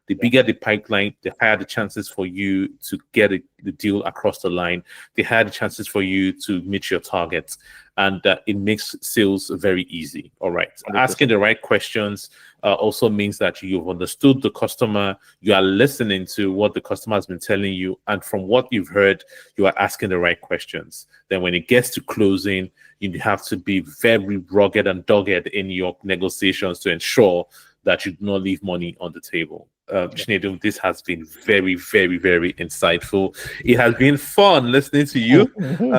C: The bigger the pipeline, the higher the chances for you to get the deal across the line. The higher the chances for you to meet your targets, and it makes sales very easy. All right,
D: 100%.
C: asking the right questions also means that you've understood the customer, you are listening to what the customer has been telling you, and from what you've heard, you are asking the right questions. Then when it gets to closing, you have to be very rugged and dogged in your negotiations to ensure that you do not leave money on the table. Chinedum, this has been very, very, very insightful. It has been fun listening to you,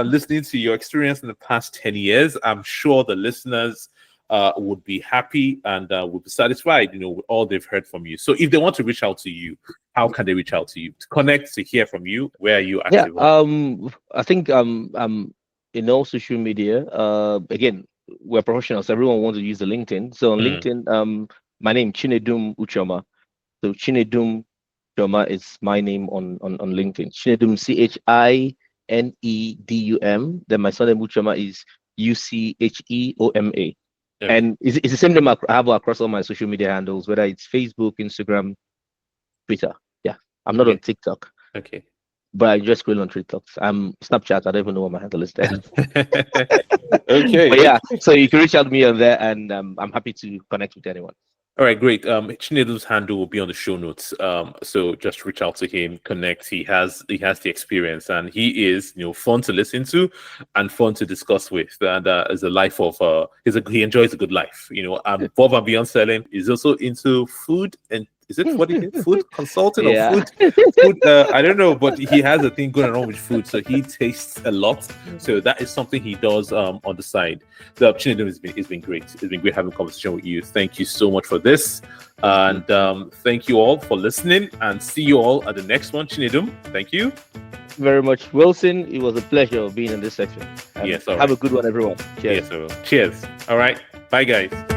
C: listening to your experience in the past 10 years. I'm sure the listeners would be happy and would be satisfied, with all they've heard from you. So if they want to reach out to you, how can they reach out to you? To connect, to hear from you, where are you active?
D: I think in all social media, again, we're professionals. Everyone wants to use the LinkedIn. So on LinkedIn, my name Chinedum Ucheoma. So Chinedum Ucheoma is my name on LinkedIn. Chinedum, CHINEDUM. Then my surname Ucheoma is UCHEOMA.
C: Okay.
D: And it's the same name I have across all my social media handles, whether it's Facebook, Instagram, Twitter. Yeah, I'm not on TikTok.
C: Okay.
D: But I just scroll on TikTok. Snapchat. I don't even know what my handle is there.
C: Okay.
D: But yeah, so you can reach out to me on there, and I'm happy to connect with anyone.
C: All right, great. Chinedum's handle will be on the show notes. So just reach out to him, connect. He has the experience, and he is fun to listen to and fun to discuss with. And is a life of he enjoys a good life. Above and beyond selling, he's also into food and. Is it what is it? Food consulting or food? I don't know, but he has a thing going on with food, so he tastes a lot. So that is something he does on the side. So Chinedum, it's been great. It's been great having a conversation with you. Thank you so much for this, and thank you all for listening. And see you all at the next one, Chinedum. Thank you
D: very much, Wilson. It was a pleasure being in this section. And
C: yes.
D: Have a good one, everyone. Cheers.
C: Yes, cheers. All right. Bye, guys.